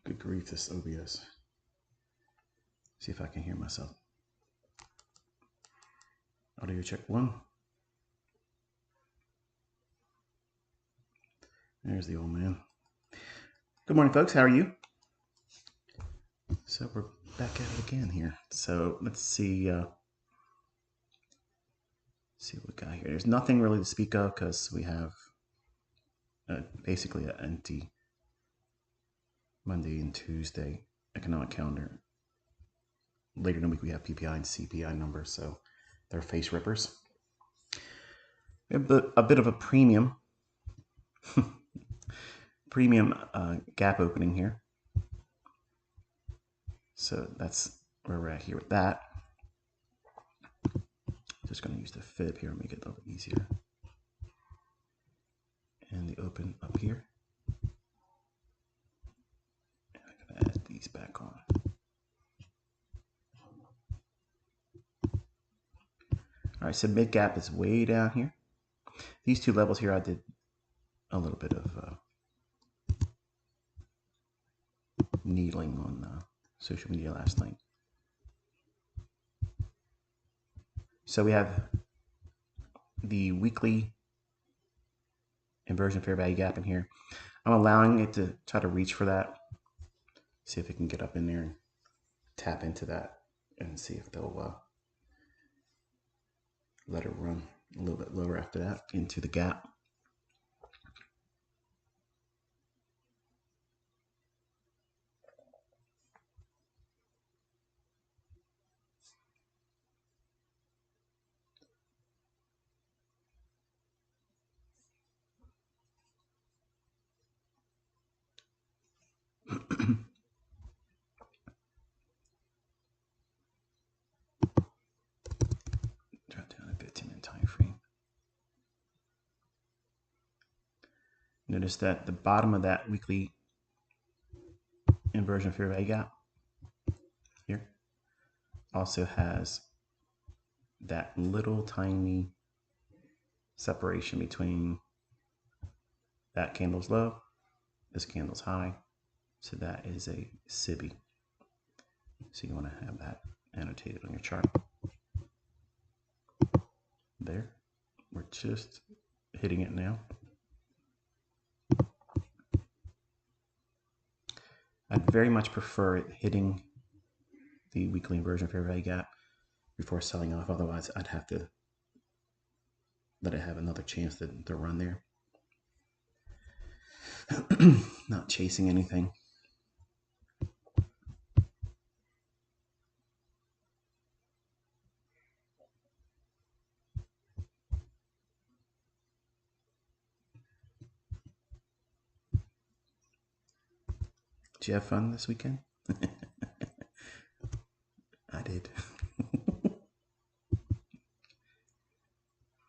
Good grief, this OBS. See if I can hear myself. Audio check 1. There's the old man. Good morning, folks. How are you? So we're back at it again here. So let's see. See what we got here. There's nothing really to speak of because we have basically an empty Monday and Tuesday economic calendar. Later in the week we have PPI and CPI numbers, so they're face rippers. We have a bit of a premium gap opening here. So that's where we're at here with that. Just going to use the fib here and make it a little bit easier. And the open up here. And I'm going to add these back on. All right, so mid gap is way down here. These two levels here, I did a little bit of needling on social media last night. So we have the weekly inversion fair value gap in here. I'm allowing it to try to reach for that. See if it can get up in there and tap into that and see if they'll let it run a little bit lower after that into the gap. Drop down a 15-minute time frame. Notice that the bottom of that weekly inversion fair value gap here also has that little tiny separation between that candle's low, this candle's high. So that is a SIBI. So you want to have that annotated on your chart. There, we're just hitting it now. I'd very much prefer it hitting the weekly inversion fair value gap before selling off. Otherwise, I'd have to let it have another chance to run there. Not chasing anything. Did you have fun this weekend? I did.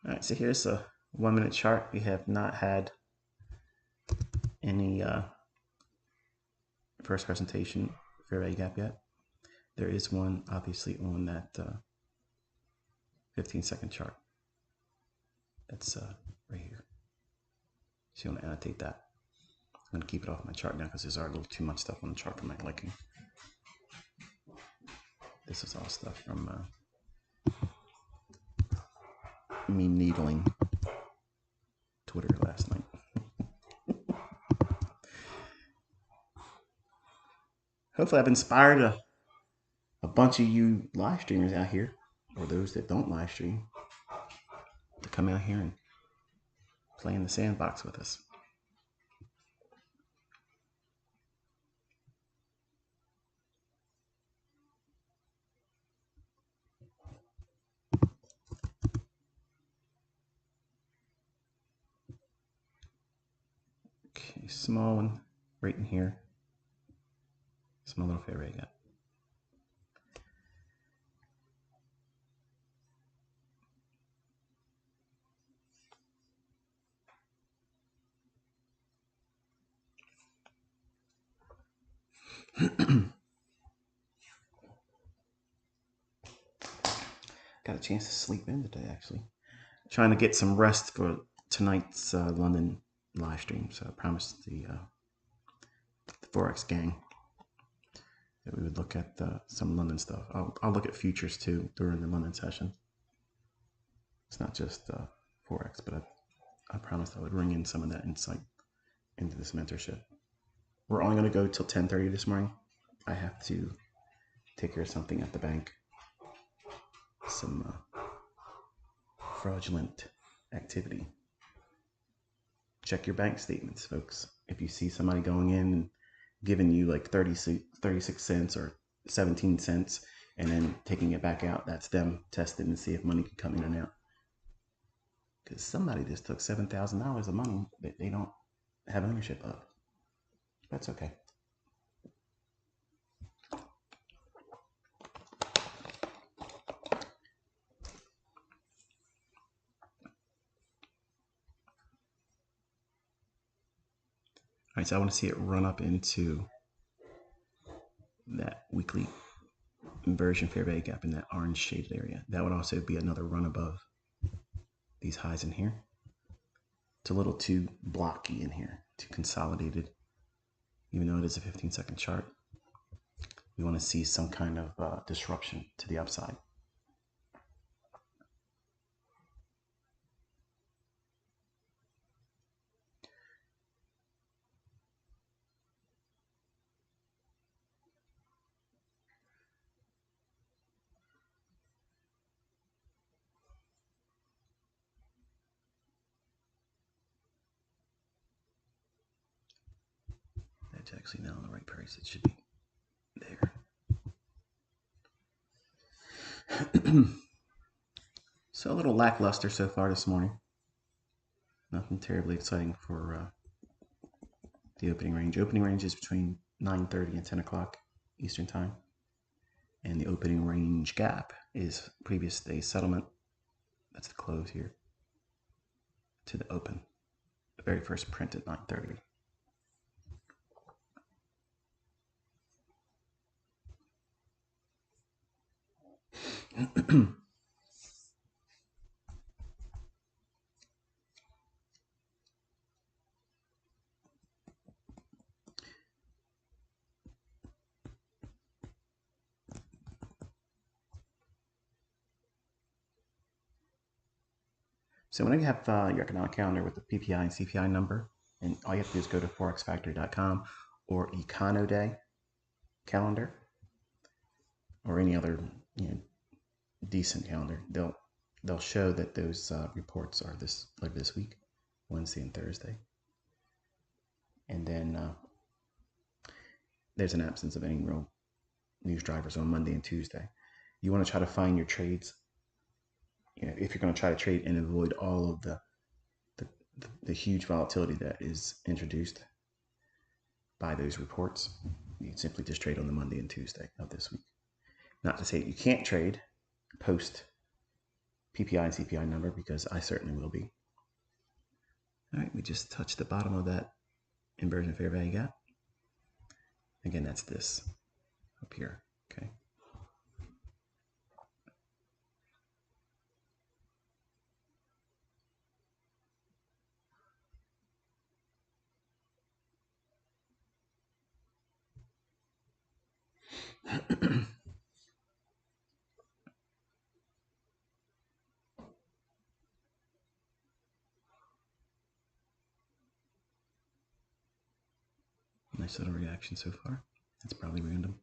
All right, so here's a 1-minute chart. We have not had any first presentation fair value gap yet. There is one obviously on that 15-second chart. That's right here. So you want to annotate that. I'm going to keep it off my chart now because there's already a little too much stuff on the chart for my liking. This is all stuff from me needling Twitter last night. Hopefully I've inspired a bunch of you live streamers out here, or those that don't live stream, to come out here and play in the sandbox with us. Okay, small one right in here. Small little fair value gap. Got a chance to sleep in today, actually. Trying to get some rest for tonight's London live stream. So I promised the Forex gang that we would look at some London stuff. I'll look at futures too during the London session. It's not just Forex, but I promised I would bring in some of that insight into this mentorship. We're only going to go till 10:30 this morning. I have to take care of something at the bank. Some fraudulent activity. Check your bank statements, folks. If you see somebody going in and giving you like 36 cents or 17 cents and then taking it back out, that's them testing to see if money can come in and out. Because somebody just took $7,000 of money that they don't have ownership of. That's okay. All right, so I want to see it run up into that weekly inversion fair value gap in that orange shaded area. That would also be another run above these highs in here. It's a little too blocky in here, too consolidated, even though it is a 15-second chart. We want to see some kind of disruption to the upside. That's actually not on the right price. It should be there. So a little lackluster so far this morning. Nothing terribly exciting for the opening range. Opening range is between 9:30 and 10 o'clock Eastern time. And the opening range gap is previous day settlement. That's the close here to the open. The very first print at 9:30. So when you have your economic calendar with the PPI and CPI number, and all you have to do is go to forexfactory.com or Econoday calendar or any other decent calendar, they'll show that those reports are this week, Wednesday and Thursday. And then there's an absence of any real news drivers on Monday and Tuesday. You want to try to find your trades. If you're going to try to trade and avoid all of the huge volatility that is introduced by those reports, you simply just trade on the Monday and Tuesday of this week. Not to say you can't trade post PPI and CPI number, because I certainly will be. All right, we just touched the bottom of that inversion fair value gap. Again, that's this up here, okay? Nice little reaction so far. It's probably random.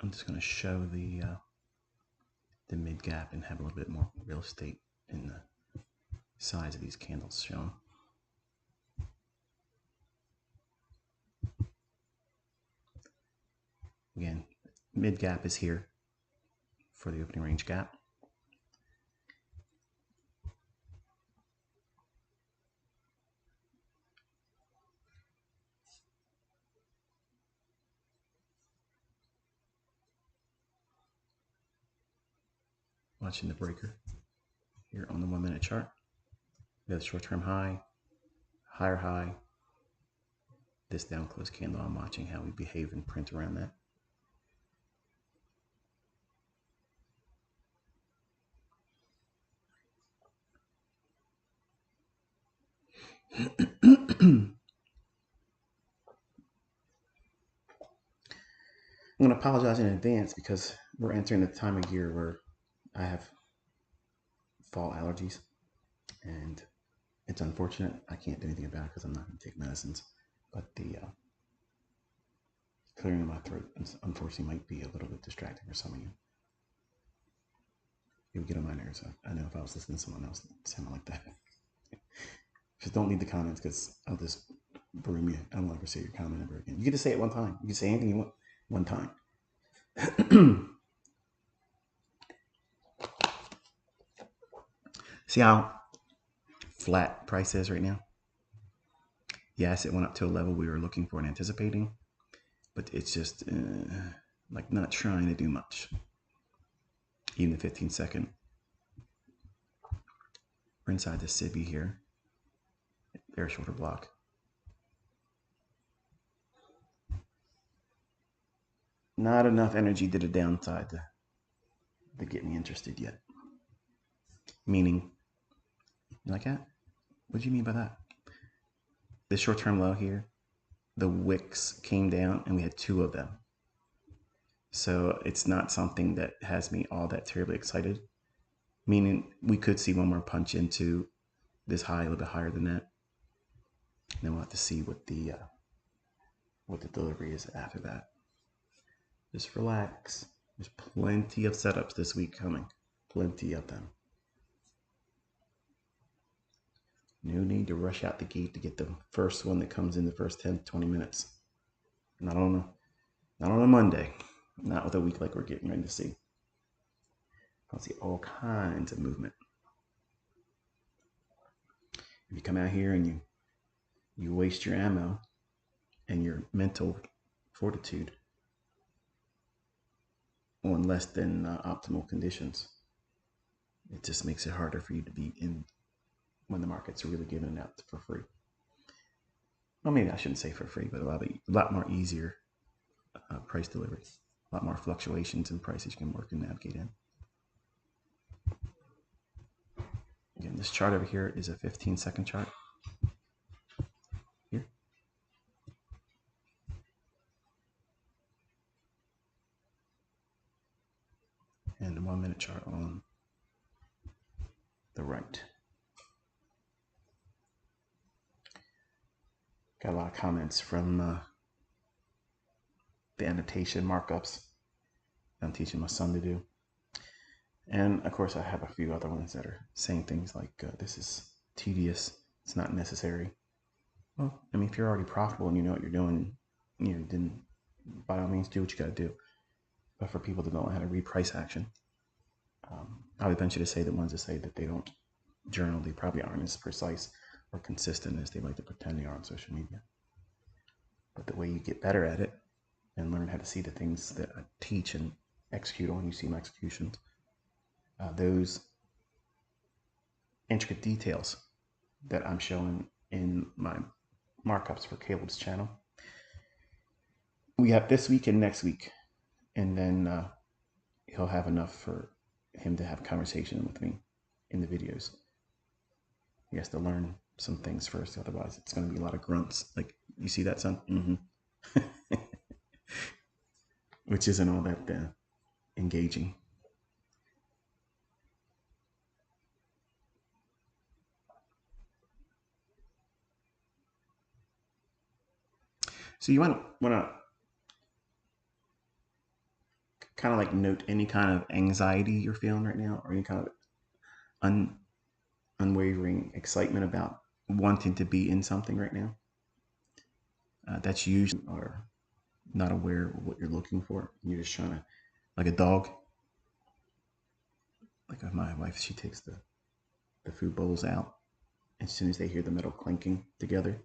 I'm just going to show the mid gap and have a little bit more real estate in the size of these candles shown. Again, mid gap is here for the opening range gap. Watching the breaker here on the 1 minute chart. We have the short-term high, higher high, this down close candle. I'm watching how we behave and print around that. I'm going to apologize in advance because we're entering the time of year where I have fall allergies, and it's unfortunate. I can't do anything about it because I'm not going to take medicines, but the clearing of my throat unfortunately might be a little bit distracting for some of you. It would get on my nerves. I know if I was listening to someone else sound like that. Just don't leave the comments because I'll just broom you. I won't ever say your comment ever again. You get to say it one time. You can say anything you want one time. See how flat price is right now? Yes, it went up to a level we were looking for and anticipating, but it's just like not trying to do much. Even the 15-second. We're inside the SIBI here. Bear shoulder block. Not enough energy to the downside to get me interested yet. Meaning, you like that? What do you mean by that? This short-term low here, the wicks came down and we had 2 of them. So it's not something that has me all that terribly excited. Meaning we could see one more punch into this high, a little bit higher than that. And then we'll have to see what the delivery is after that. Just relax. There's plenty of setups this week coming. Plenty of them. No need to rush out the gate to get the first one that comes in the first 10, 20 minutes. Not on a Monday. Not with a week like we're getting ready to see. I'll see all kinds of movement. If you come out here and you waste your ammo and your mental fortitude on less than optimal conditions, it just makes it harder for you to be in when the market's really giving it out for free. Well, maybe I shouldn't say for free, but a lot more easier price delivery, a lot more fluctuations in prices you can work and navigate in. Again, this chart over here is a 15-second chart. Here. And a 1-minute chart on the right. Got a lot of comments from the annotation markups I'm teaching my son to do. And of course, I have a few other ones that are saying things like, this is tedious, it's not necessary. Well, I mean, if you're already profitable and you know what you're doing, then by all means do what you got to do. But for people that don't know how to reprice action, I would venture to say the ones that say that they don't journal, they probably aren't as precise or consistent as they like to pretend they are on social media. But the way you get better at it and learn how to see the things that I teach and execute on, you see my executions, those intricate details that I'm showing in my markups for Caleb's channel. We have this week and next week, and then he'll have enough for him to have conversation with me in the videos. He has to learn some things first, otherwise it's going to be a lot of grunts. Like, you see that, son? Mm-hmm. Which isn't all that engaging. So you want to kind of like note any kind of anxiety you're feeling right now, or any kind of unwavering excitement about wanting to be in something right now. That's usually are not aware of what you're looking for. You're just trying to, like a dog. Like my wife, she takes the food bowls out. As soon as they hear the metal clinking together,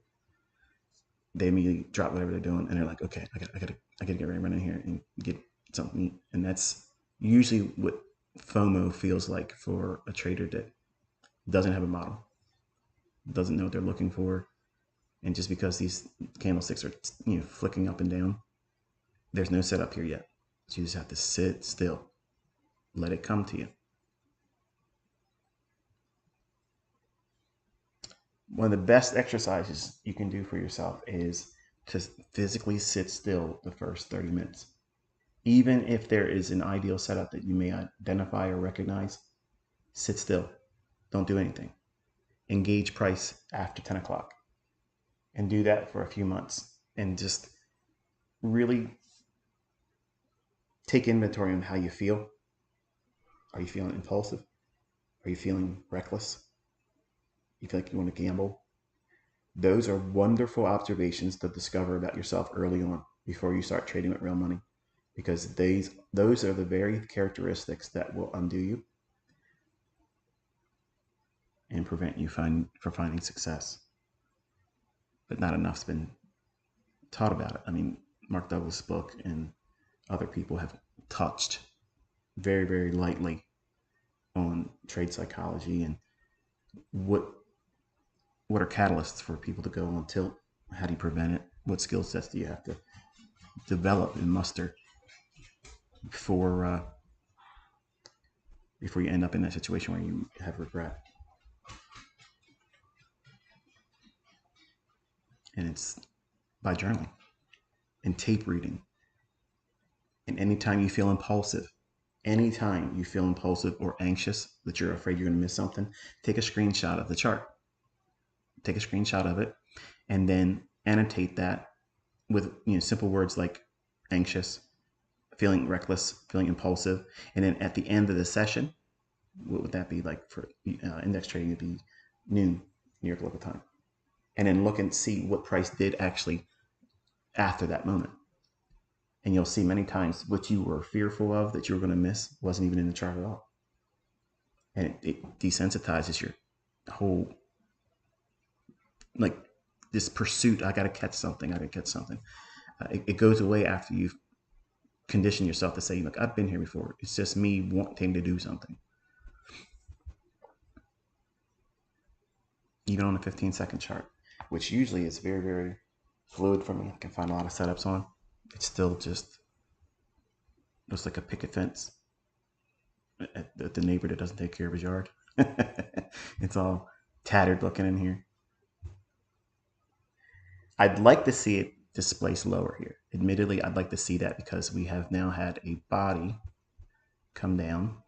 they immediately drop whatever they're doing, and they're like, "Okay, I gotta get ready to run in here and get something to eat." And that's usually what FOMO feels like for a trader that doesn't have a model, doesn't know what they're looking for, and just because these candlesticks are flicking up and down, there's no setup here yet. So you just have to sit still, let it come to you. one of the best exercises you can do for yourself is to physically sit still the first 30 minutes. Even if there is an ideal setup that you may identify or recognize, sit still. Don't do anything. Engage price after 10 o'clock and do that for a few months and just really take inventory on how you feel. Are you feeling impulsive? Are you feeling reckless? You feel like you want to gamble? Those are wonderful observations to discover about yourself early on before you start trading with real money, because those are the very characteristics that will undo you and prevent you from finding success. But not enough's been taught about it. I mean, Mark Douglas' book and other people have touched very, very lightly on trade psychology and what are catalysts for people to go on tilt. How do you prevent it? What skill sets do you have to develop and muster before you end up in that situation where you have regret? And it's by journaling and tape reading. And anytime you feel impulsive or anxious that you're afraid you're going to miss something, take a screenshot of the chart. Take a screenshot of it and then annotate that with simple words like anxious, feeling reckless, feeling impulsive. And then at the end of the session, what would that be like for index trading? It'd be noon, New York local time. And then look and see what price did actually after that moment. And you'll see many times what you were fearful of that you were going to miss wasn't even in the chart at all. And it desensitizes your whole, like, this pursuit. I got to catch something. It goes away after you've conditioned yourself to say, look, I've been here before. It's just me wanting to do something. Even on a 15-second chart, which usually is very, very fluid for me. I can find a lot of setups on. It's still just looks like a picket fence at the neighbor that doesn't take care of his yard. It's all tattered looking in here. I'd like to see it displace lower here. Admittedly, I'd like to see that because we have now had a body come down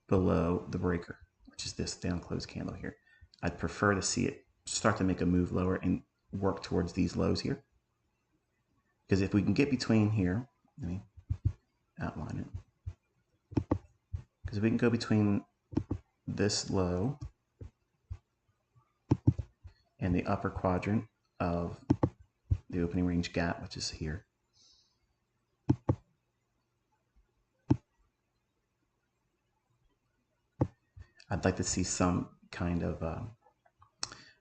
below the breaker, which is this down close candle here. I'd prefer to see it start to make a move lower and work towards these lows here. Because if we can get between here, let me outline it. Because if we can go between this low and the upper quadrant of the opening range gap, which is here, I'd like to see some kind of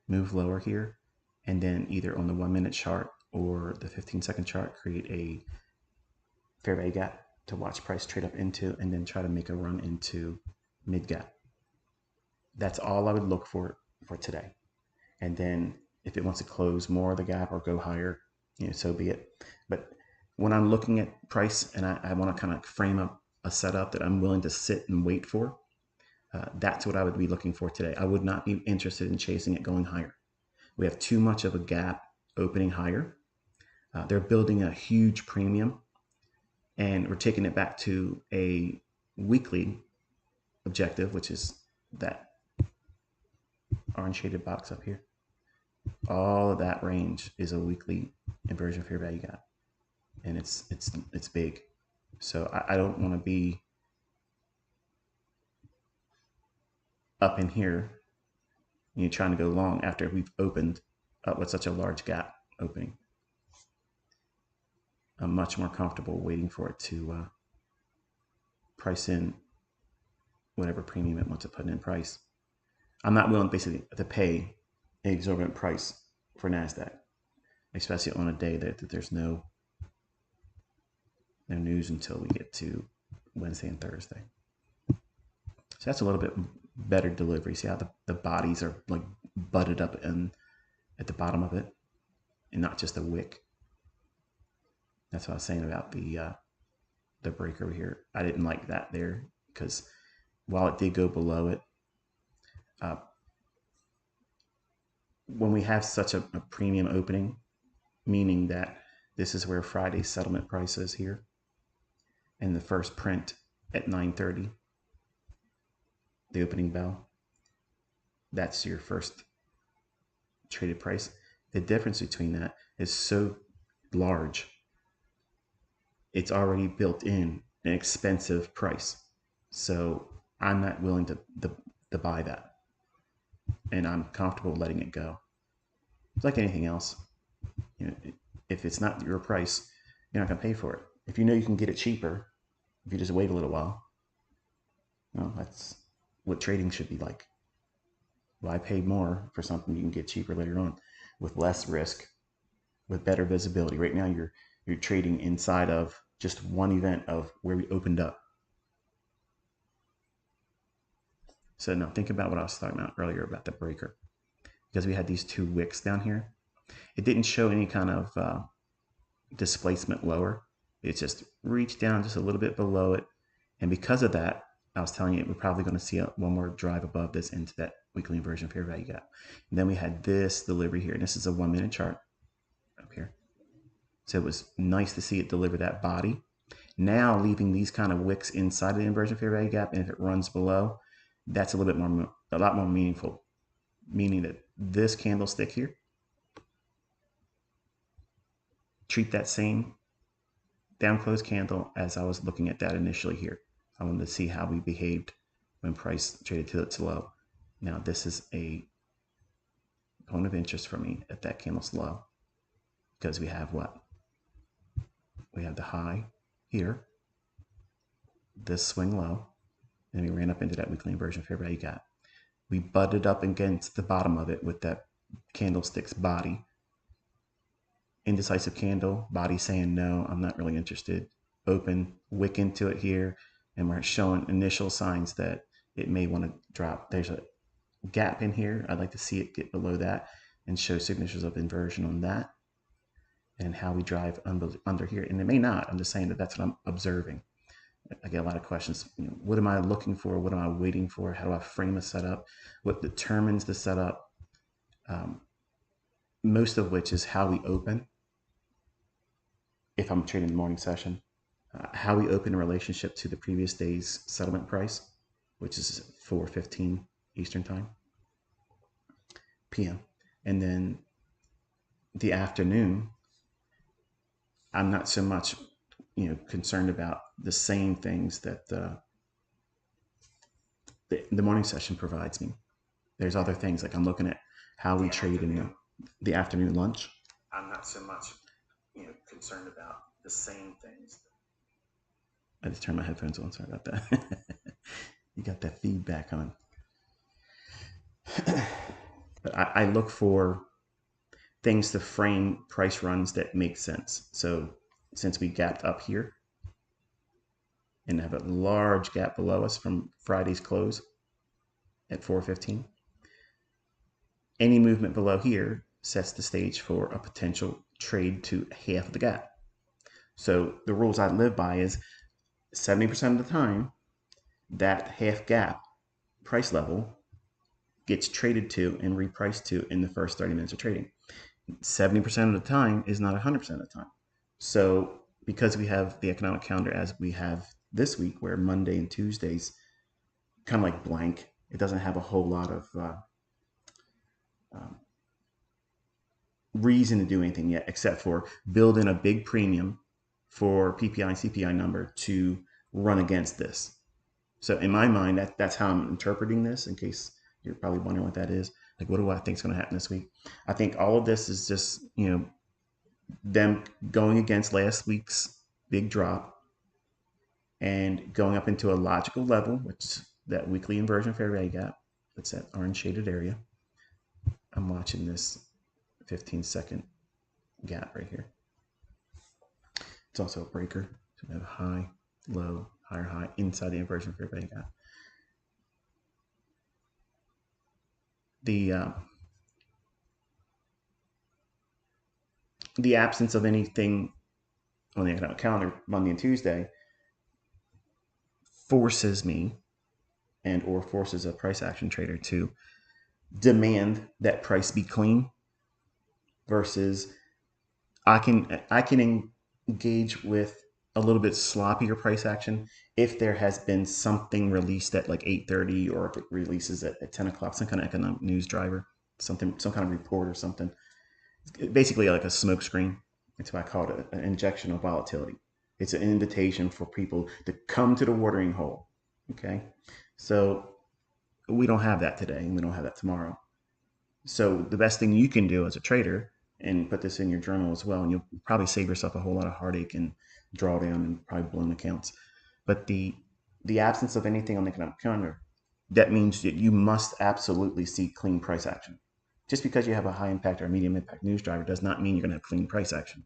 move lower here, and then either on the 1 minute chart or the 15-second chart create a fair value gap to watch price trade up into, and then try to make a run into mid gap. That's all I would look for today. And then if it wants to close more of the gap or go higher, so be it. But when I'm looking at price and I want to kind of frame up a setup that I'm willing to sit and wait for, that's what I would be looking for today. I would not be interested in chasing it going higher. We have too much of a gap opening higher. They're building a huge premium, and we're taking it back to a weekly objective, which is that orange shaded box up here. All of that range is a weekly inversion fair value gap, and it's big. So I don't want to be up in here, trying to go long after we've opened up with such a large gap opening. I'm much more comfortable waiting for it to price in whatever premium it wants to put in price. I'm not willing basically to pay an exorbitant price for NASDAQ, especially on a day that there's no news until we get to Wednesday and Thursday. So that's a little bit better delivery. See how the bodies are like butted up and at the bottom of it, and not just a wick. That's what I was saying about the break over here. I didn't like that there because while it did go below it, when we have such a premium opening, meaning that this is where Friday's settlement price is here, and the first print at 9:30, the opening bell, that's your first traded price. The difference between that is so large, it's already built in an expensive price. So I'm not willing to buy that, and I'm comfortable letting it go. It's like anything else. You know, if it's not your price, you're not going to pay for it. If you know you can get it cheaper, if you just wait a little while, that's what trading should be like. Why pay more for something you can get cheaper later on with less risk, with better visibility? Right now, you're trading inside of just one event of where we opened up. So now think about what I was talking about earlier about the breaker. Because we had these two wicks down here, it didn't show any kind of displacement lower. It just reached down just a little bit below it. And because of that, I was telling you, we're probably going to see one more drive above this into that weekly inversion fair value gap. And then we had this delivery here, and this is a 1 minute chart up here. So it was nice to see it deliver that body. Now leaving these kind of wicks inside of the inversion fair value gap, and if it runs below, that's a little bit more, a lot more meaningful. Meaning that this candlestick here, treat that same down close candle as I was looking at that initially here. I wanted to see how we behaved when price traded to its low. Now this is a point of interest for me at that candle's low, because we have what? We have the high here, this swing low, and we ran up into that weekly inversion fair value gap. We butted up against the bottom of it with that candlestick's body. Indecisive candle, body saying no, I'm not really interested. Open, wick into it here, and we're showing initial signs that it may want to drop. There's a gap in here. I'd like to see it get below that and show signatures of inversion on that, and how we drive under here. And it may not. I'm just saying that that's what I'm observing. I get a lot of questions. What am I looking for? What am I waiting for? How do I frame a setup? What determines the setup? Most of which is how we open. If I'm trading the morning session, how we open in relationship to the previous day's settlement price, which is 4:15 Eastern time, PM. And then the afternoon, I'm not so much concerned about the same things that the morning session provides me. There's other things, like I'm looking at how we trade in the afternoon lunch. I'm not so much concerned about the same things. I just turned my headphones on. Sorry about that. You got that feedback on. But I look for things to frame price runs that make sense. So since we gapped up here and have a large gap below us from Friday's close at 4:15, any movement below here sets the stage for a potential trade to half of the gap. So the rules I live by is 70% of the time, that half gap price level gets traded to and repriced to in the first 30 minutes of trading. 70% of the time is not 100% of the time. So because we have the economic calendar as we have this week, where Monday and Tuesdays kind of like blank, it doesn't have a whole lot of reason to do anything yet, except for build in a big premium for PPI and CPI number to run against this. So in my mind, that's how I'm interpreting this, in case you're probably wondering what that is. Like, what do I think is going to happen this week? I think all of this is just, them going against last week's big drop and going up into a logical level, which is that weekly inversion fair value gap. That's that orange shaded area. I'm watching this 15-second gap right here. It's also a breaker. So we have high, low, higher, high inside the inversion fair value gap. The absence of anything on the economic calendar Monday and Tuesday forces me and or forces a price action trader to demand that price be clean versus I can engage with a little bit sloppier price action if there has been something released at like 8:30 or if it releases at 10 o'clock, some kind of economic news driver, some kind of report or something. Basically like a smoke screen. That's why I call it an injection of volatility. It's an invitation for people to come to the watering hole. Okay. So we don't have that today and we don't have that tomorrow. So the best thing you can do as a trader, and put this in your journal as well, and you'll probably save yourself a whole lot of heartache and drawdown and probably blown accounts. But the absence of anything on the economic calendar, that means that you must absolutely see clean price action. Just because you have a high impact or a medium impact news driver does not mean you're going to have clean price action.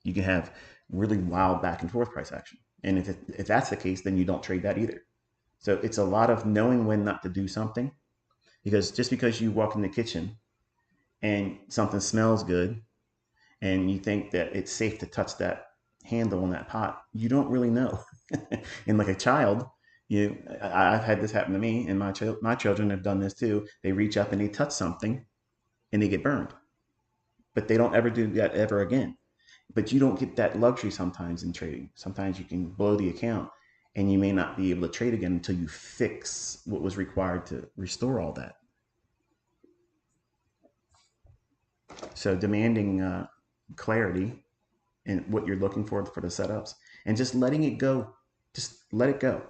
You can have really wild back and forth price action. And if that's the case, then you don't trade that either. So it's a lot of knowing when not to do something, because just because you walk in the kitchen and something smells good and you think that it's safe to touch that handle on that pot, you don't really know. And like a child, I've had this happen to me, and my children have done this too. They reach up and they touch something and they get burned, but they don't ever do that ever again. But you don't get that luxury sometimes in trading. Sometimes you can blow the account and you may not be able to trade again until you fix what was required to restore all that. So demanding clarity in what you're looking for the setups, and just letting it go. Just let it go,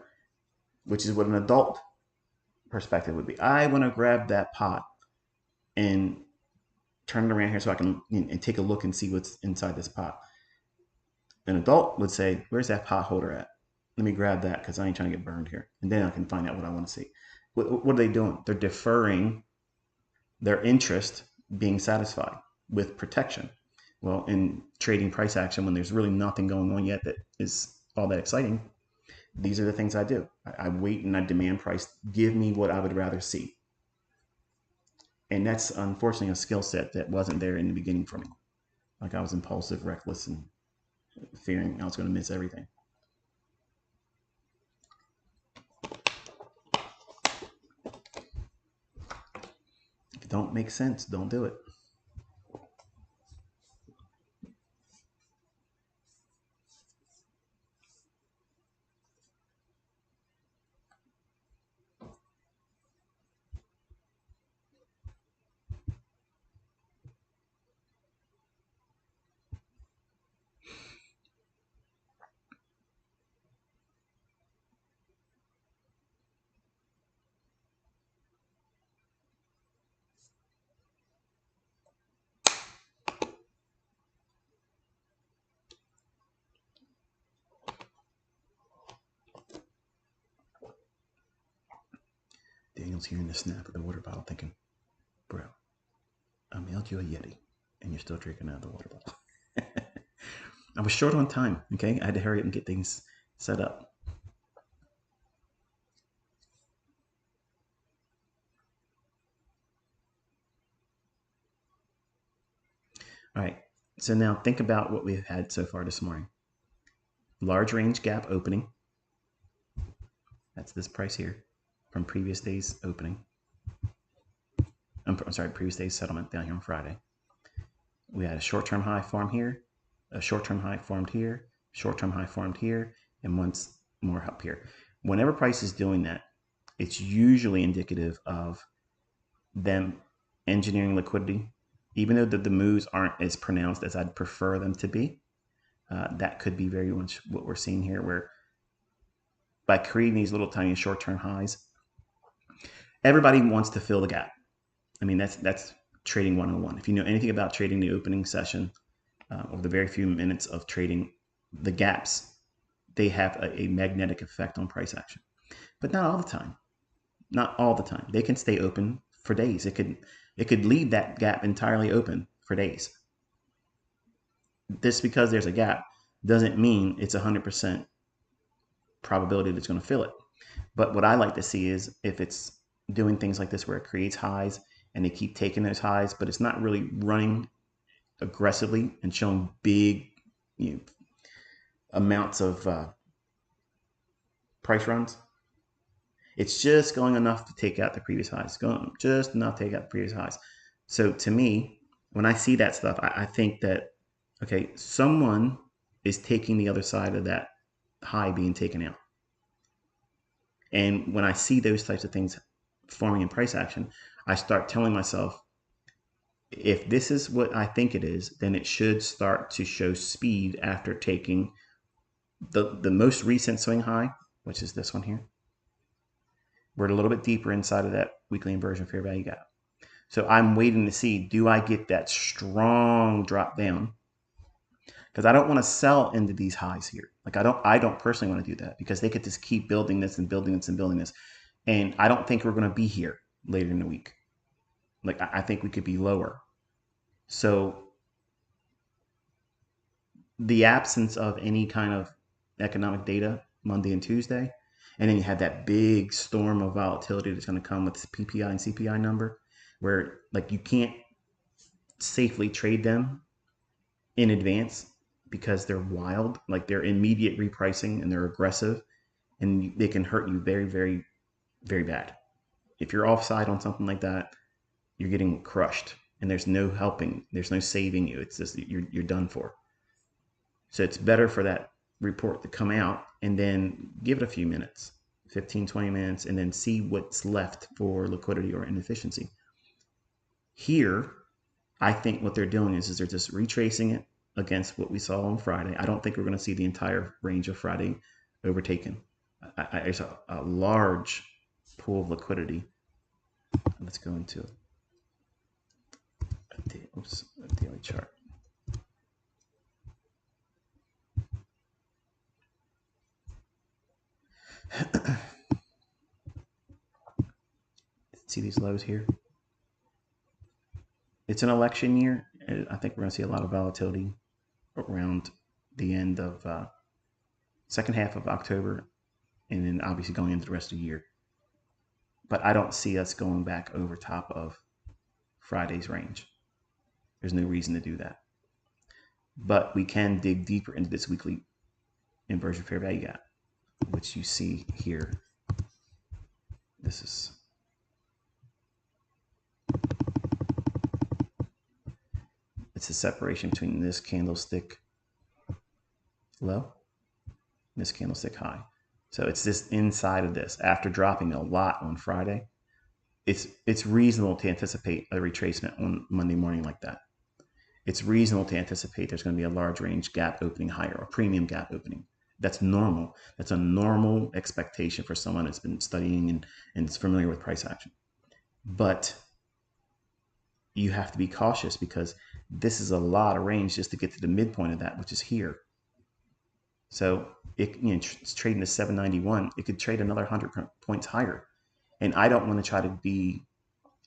which is what an adult perspective would be. I want to grab that pot and turn it around here so I can and take a look and see what's inside this pot. An adult would say, where's that pot holder at? Let me grab that because I ain't trying to get burned here. And then I can find out what I want to see. What are they doing? They're deferring their interest being satisfied with protection. Well, in trading price action, when there's really nothing going on yet that is all that exciting, these are the things I do. I wait and I demand price. Give me what I would rather see. And that's unfortunately a skill set that wasn't there in the beginning for me. Like I was impulsive, reckless, and fearing I was going to miss everything. If it don't make sense, don't do it. Daniel's hearing the snap of the water bottle thinking, bro, I mailed you a Yeti and you're still drinking out of the water bottle. I was short on time, okay? I had to hurry up and get things set up. All right, so now think about what we've had so far this morning. Large range gap opening. That's this price here from previous day's opening. I'm sorry, previous day's settlement down here on Friday. We had a short-term high formed here, a short-term high formed here, short-term high formed here, and once more up here. Whenever price is doing that, it's usually indicative of them engineering liquidity. Even though the moves aren't as pronounced as I'd prefer them to be, that could be very much what we're seeing here, where by creating these little tiny short-term highs, everybody wants to fill the gap. I mean, that's trading 101. If you know anything about trading the opening session, over the very few minutes of trading the gaps, they have a magnetic effect on price action. But not all the time. Not all the time. They can stay open for days. It could leave that gap entirely open for days. Just because there's a gap doesn't mean it's 100% probability that it's going to fill it. But what I like to see is if it's doing things like this where it creates highs and they keep taking those highs, but it's not really running aggressively and showing big amounts of price runs. It's just going enough to take out the previous highs, going just enough to take out the previous highs. So to me, when I see that stuff, I think that, okay, someone is taking the other side of that high being taken out. And when I see those types of things forming in price action, I start telling myself, if this is what I think it is, then it should start to show speed after taking the most recent swing high, which is this one here. We're a little bit deeper inside of that weekly inversion fair value gap. So I'm waiting to see, do I get that strong drop down? Because I don't want to sell into these highs here. Like I don't personally want to do that, because they could just keep building this and building this and building this. And I don't think we're going to be here later in the week. Like I think we could be lower. So the absence of any kind of economic data Monday and Tuesday, and then you have that big storm of volatility that's going to come with this PPI and CPI number, where like you can't safely trade them in advance because they're wild. Like they're immediate repricing and they're aggressive, and they can hurt you very, very, very bad. If you're offside on something like that, you're getting crushed, and there's no helping, there's no saving you. It's just you're done for. So it's better for that report to come out and then give it a few minutes, 15, 20 minutes, and then see what's left for liquidity or inefficiency. Here, I think what they're doing is they're just retracing it against what we saw on Friday. I don't think we're going to see the entire range of Friday overtaken. There's a large pool of liquidity. Let's go into a daily chart. See these lows here? It's an election year. I think we're going to see a lot of volatility around the end of second half of October, and then obviously going into the rest of the year. But I don't see us going back over top of Friday's range. There's no reason to do that. But we can dig deeper into this weekly inversion fair value gap, which you see here. This is it's a separation between this candlestick low and this candlestick high. So it's this inside of this after dropping a lot on Friday. It's reasonable to anticipate a retracement on Monday morning like that. It's reasonable to anticipate there's going to be a large range gap opening higher, a premium gap opening. That's normal. That's a normal expectation for someone that's been studying and is familiar with price action. But you have to be cautious, because this is a lot of range just to get to the midpoint of that, which is here. So it's trading to 791. It could trade another 100 points higher. And I don't want to try to be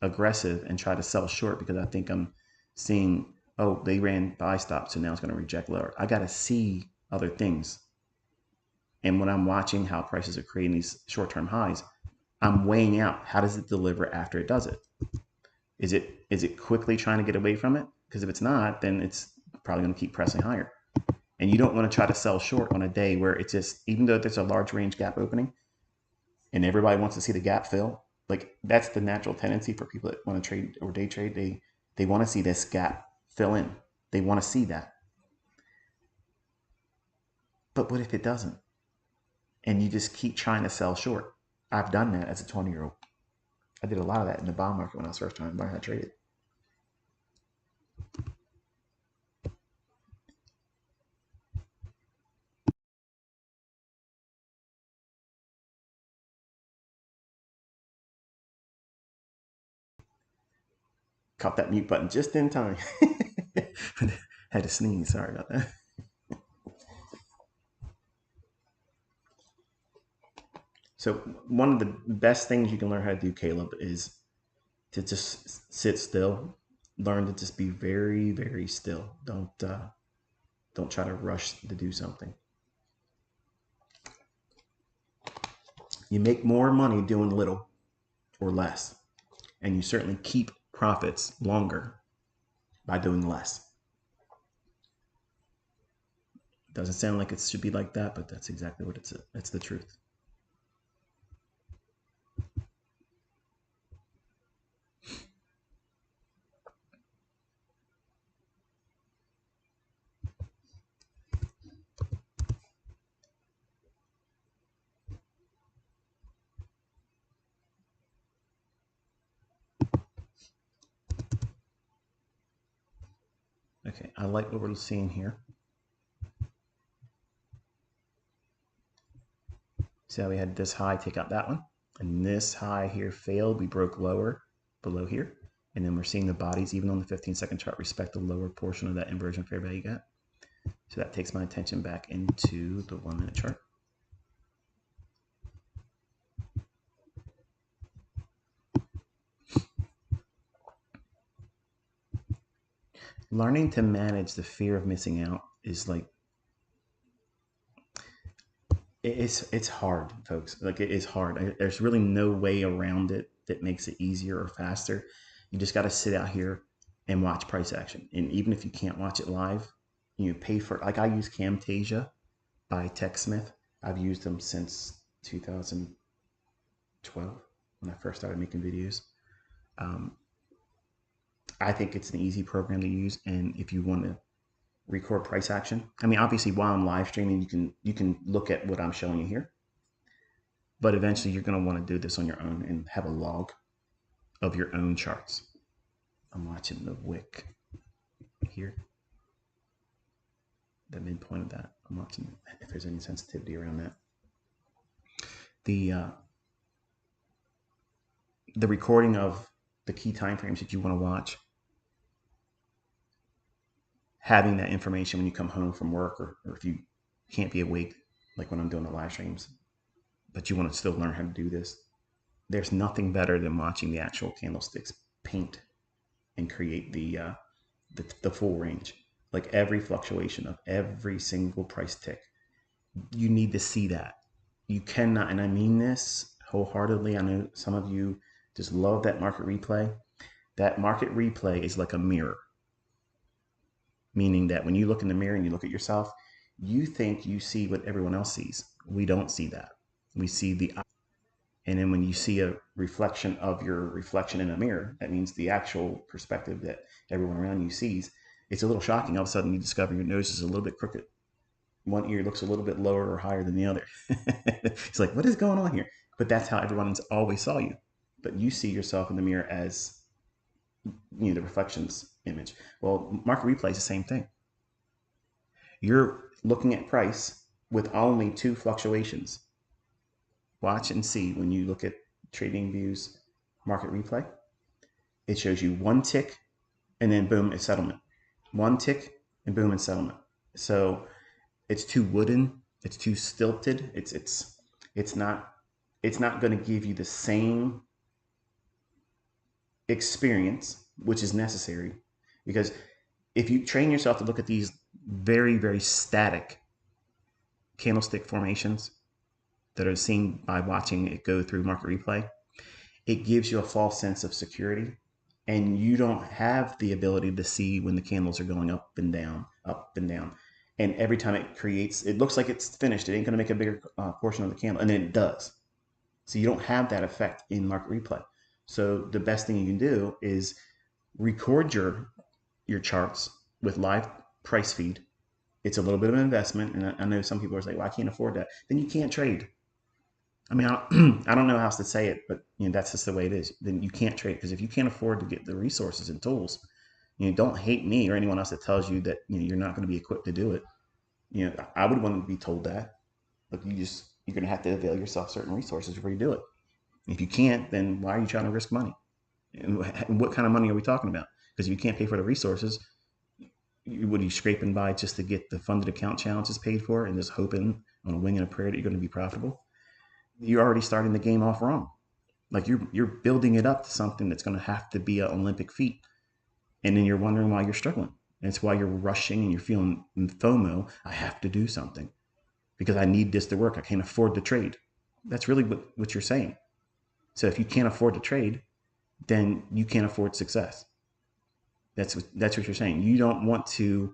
aggressive and try to sell short, because I think I'm seeing, oh, they ran buy stop, so now it's going to reject lower. I got to see other things. And when I'm watching how prices are creating these short-term highs, I'm weighing out, how does it deliver after it does it? Is it quickly trying to get away from it? Because if it's not, then it's probably going to keep pressing higher. And you don't want to try to sell short on a day where it's just, even though there's a large range gap opening and everybody wants to see the gap fill, like that's the natural tendency for people that want to trade or day trade. They want to see this gap fill in. They want to see that. But what if it doesn't? And you just keep trying to sell short. I've done that as a 20-year-old. I did a lot of that in the bond market when I was first trying to learn how to trade it. Caught that mute button just in time. Had to sneeze. Sorry about that. So one of the best things you can learn how to do, Caleb, is to just sit still. Learn to just be very, very still. Don't try to rush to do something. You make more money doing little or less, and you certainly keep profits longer by doing less. Doesn't sound like it should be like that, but that's exactly what it's. That's the truth. Okay, I like what we're seeing here. See how we had this high take out that one, and this high here failed. We broke lower below here, and then we're seeing the bodies even on the 15-second chart respect the lower portion of that inversion fair value gap. So that takes my attention back into the 1-minute chart. Learning to manage the fear of missing out is like, it's hard, folks. Like, it is hard. There's really no way around it that makes it easier or faster. You just got to sit out here and watch price action. And even if you can't watch it live, you pay for it. Like, I use Camtasia by TechSmith. I've used them since 2012 when I first started making videos. I think it's an easy program to use, and if you want to record price action, I mean, obviously while I'm live streaming, you can look at what I'm showing you here, but eventually you're going to want to do this on your own and have a log of your own charts. I'm watching the wick here, the midpoint of that. I'm watching if there's any sensitivity around that. The recording of the key timeframes that you want to watch, having that information when you come home from work, or if you can't be awake, like when I'm doing the live streams, but you want to still learn how to do this, there's nothing better than watching the actual candlesticks paint and create the full range. Like, every fluctuation of every single price tick, you need to see that. You cannot, and I mean this wholeheartedly, I know some of you just love that market replay. That market replay is like a mirror, meaning that when you look in the mirror and you look at yourself, you think you see what everyone else sees. We don't see that. We see the, and then when you see a reflection of your reflection in a mirror, that means the actual perspective that everyone around you sees. It's a little shocking. All of a sudden you discover your nose is a little bit crooked. One ear looks a little bit lower or higher than the other. It's like, what is going on here? But that's how everyone always saw you. But you see yourself in the mirror as, the reflections image. Well, market replay is the same thing. You're looking at price with only 2 fluctuations. Watch and see when you look at TradingView's market replay. It shows you 1 tick and then boom, it's settlement. 1 tick and boom, it's settlement. So it's too wooden, it's too stilted. It's not going to give you the same experience, which is necessary, because if you train yourself to look at these very, very static candlestick formations that are seen by watching it go through market replay, it gives you a false sense of security, and you don't have the ability to see when the candles are going up and down, up and down. And every time it looks like it's finished, it ain't going to make a bigger portion of the candle, and then it does. So you don't have that effect in market replay. So the best thing you can do is record your charts with live price feed. It's a little bit of an investment, and I know some people are saying, well, I can't afford that. Then you can't trade. I mean, I don't know how else to say it, but that's just the way it is. Then you can't trade, because if you can't afford to get the resources and tools, don't hate me or anyone else that tells you that you're not going to be equipped to do it. I would want to be told that. Look, you're going to have to avail yourself certain resources before you do it. If you can't, then why are you trying to risk money? And what kind of money are we talking about? Because if you can't pay for the resources, what are you scraping by just to get the funded account challenges paid for and just hoping on a wing and a prayer that you're going to be profitable? You're already starting the game off wrong. Like, you're building it up to something that's going to have to be an Olympic feat, and then you're wondering why you're struggling. And it's why you're rushing and you're feeling FOMO. I have to do something because I need this to work. I can't afford to trade. That's really what you're saying. So if you can't afford to trade, then you can't afford success. That's what you're saying. You don't want to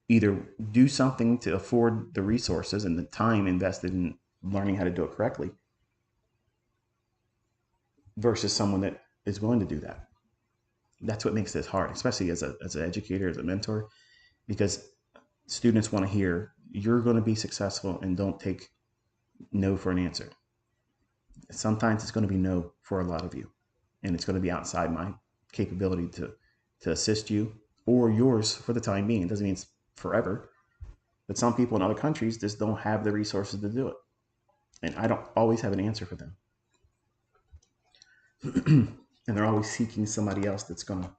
either do something to afford the resources and the time invested in learning how to do it correctly versus someone that is willing to do that. That's what makes this hard, especially as an educator, as a mentor, because students want to hear you're going to be successful and don't take no for an answer. Sometimes it's going to be no for a lot of you, and it's going to be outside my capability to assist you or yours for the time being. It doesn't mean it's forever, but some people in other countries just don't have the resources to do it. And I don't always have an answer for them. And they're always seeking somebody else that's going to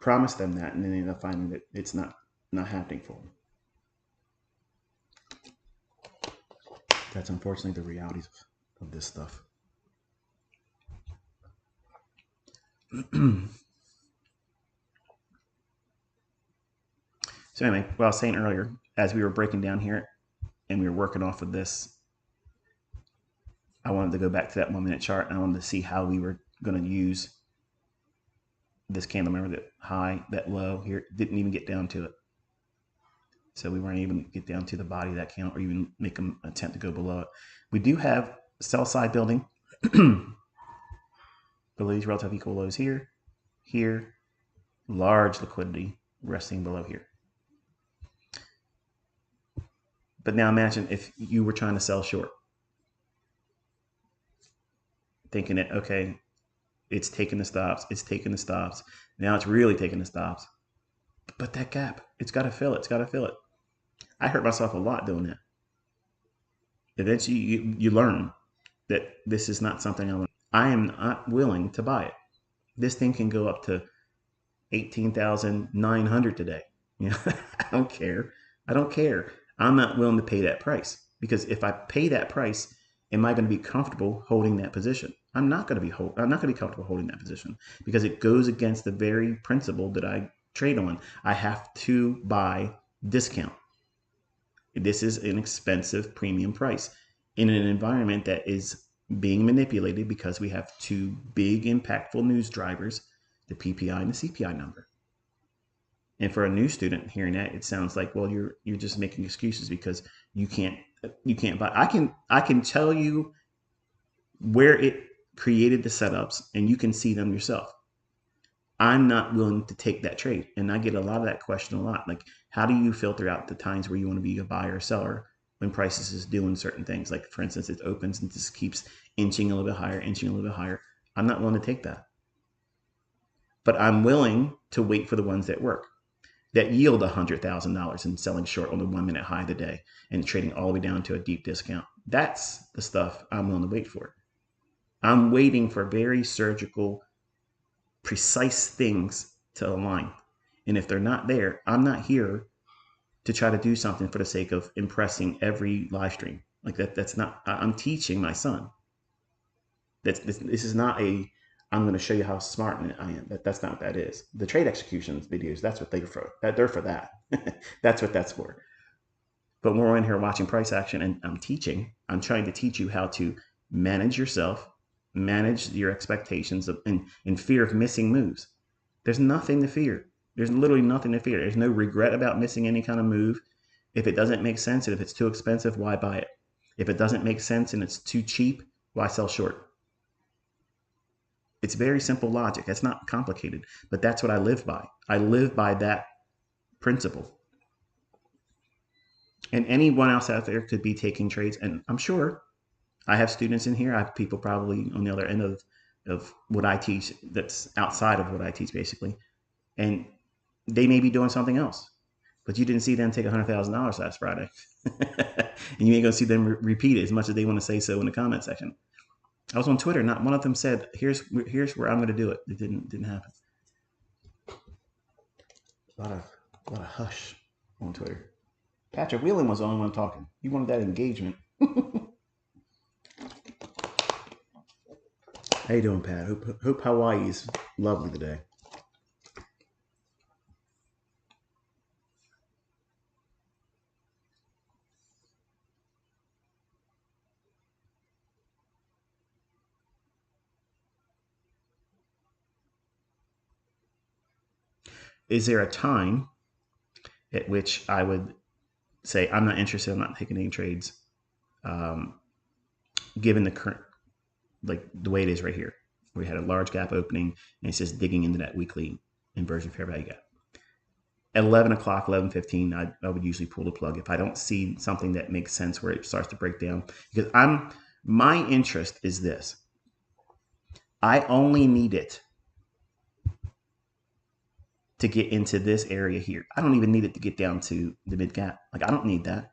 promise them that, and then they end up finding that it's not happening for them. That's unfortunately the realities of this stuff. So anyway, what I was saying earlier, as we were breaking down here and we were working off of this, I wanted to go back to that 1 minute chart, and I wanted to see how we were going to use this candle. Remember that high, that low here, didn't even get down to it. So we weren't even get down to the body of that candle or even make an attempt to go below it. We do have sell side building below these relative equal lows here, here, large liquidity resting below here. But now imagine if you were trying to sell short, thinking that, okay, it's taking the stops, it's taking the stops. Now it's really taking the stops. But that gap, it's got to fill it, it's got to fill it. I hurt myself a lot doing that. Eventually you learn that this is not something I am not willing to buy it. This thing can go up to 18,900 today. You know, I don't care. I don't care. I'm not willing to pay that price, because if I pay that price, am I going to be comfortable holding that position? I'm not going to be comfortable holding that position, because it goes against the very principle that I trade on. I have to buy discount. This is an expensive premium price in an environment that is being manipulated because we have two big impactful news drivers, the PPI and the CPI number. And for a new student hearing that, it sounds like, well, you're just making excuses because you can't buy. I can tell you where it created the setups, and you can see them yourself. I'm not willing to take that trade. And I get a lot of that question a lot. Like, how do you filter out the times where you want to be a buyer or seller when prices is doing certain things? Like, for instance, it opens and just keeps inching a little bit higher, inching a little bit higher. I'm not willing to take that. But I'm willing to wait for the ones that work, that yield $100,000 and selling short on the 1 minute high of the day and trading all the way down to a deep discount. That's the stuff I'm willing to wait for. I'm waiting for very surgical, precise things to align. And if they're not there, I'm not here to try to do something for the sake of impressing every live stream. Like that's not, I'm teaching my son. This is not a, I'm going to show you how smart I am. That's not what that is. The trade executions videos, that's what they're for. They're for that. That's what that's for. But when we're in here watching price action and I'm trying to teach you how to manage yourself, manage your expectations in fear of missing moves. There's nothing to fear. There's literally nothing to fear. There's no regret about missing any kind of move. If it doesn't make sense and if it's too expensive, why buy it? If it doesn't make sense and it's too cheap, why sell short? It's very simple logic. It's not complicated, but that's what I live by. I live by that principle. And anyone else out there could be taking trades. And I'm sure I have students in here. I have people probably on the other end of what I teach that's outside of what I teach, basically. And they may be doing something else, but you didn't see them take $100,000 last Friday. And you ain't going to see them repeat it as much as they want to say so in the comment section. I was on Twitter. Not one of them said, here's where I'm going to do it. It didn't happen. A lot of hush on Twitter. Patrick Whelan was the only one talking. He wanted that engagement. How you doing, Pat? Hope Hawaii is lovely today. Is there a time at which I would say, I'm not interested, I'm not taking any trades, given the current, like the way it is right here? We had a large gap opening, and it's just digging into that weekly inversion fair value gap. At 11 o'clock, 11:15, I would usually pull the plug if I don't see something that makes sense where it starts to break down. Because my interest is this. I only need it to get into this area here. I don't even need it to get down to the mid gap. Like, I don't need that,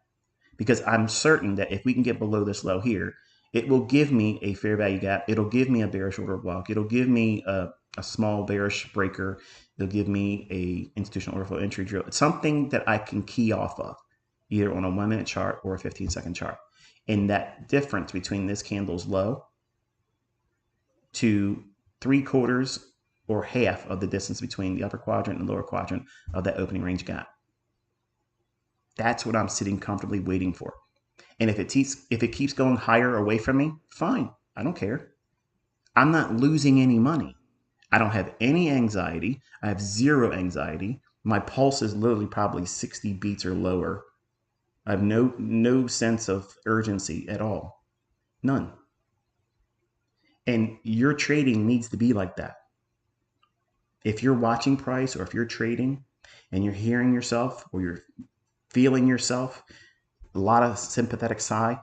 because I'm certain that if we can get below this low here, it will give me a fair value gap. It'll give me a bearish order block. It'll give me a small bearish breaker. It'll give me a institutional order flow entry drill. It's something that I can key off of, either on a 1 minute chart or a 15-second chart. And that difference between this candle's low to 3/4 or half of the distance between the upper quadrant and the lower quadrant of that opening range gap. That's what I'm sitting comfortably waiting for. And if it keeps going higher away from me, fine. I don't care. I'm not losing any money. I don't have any anxiety. I have zero anxiety. My pulse is literally probably 60 beats or lower. I have no sense of urgency at all. None. And your trading needs to be like that. If you're watching price, or if you're trading and you're hearing yourself, or you're feeling yourself, a lot of sympathetic sigh,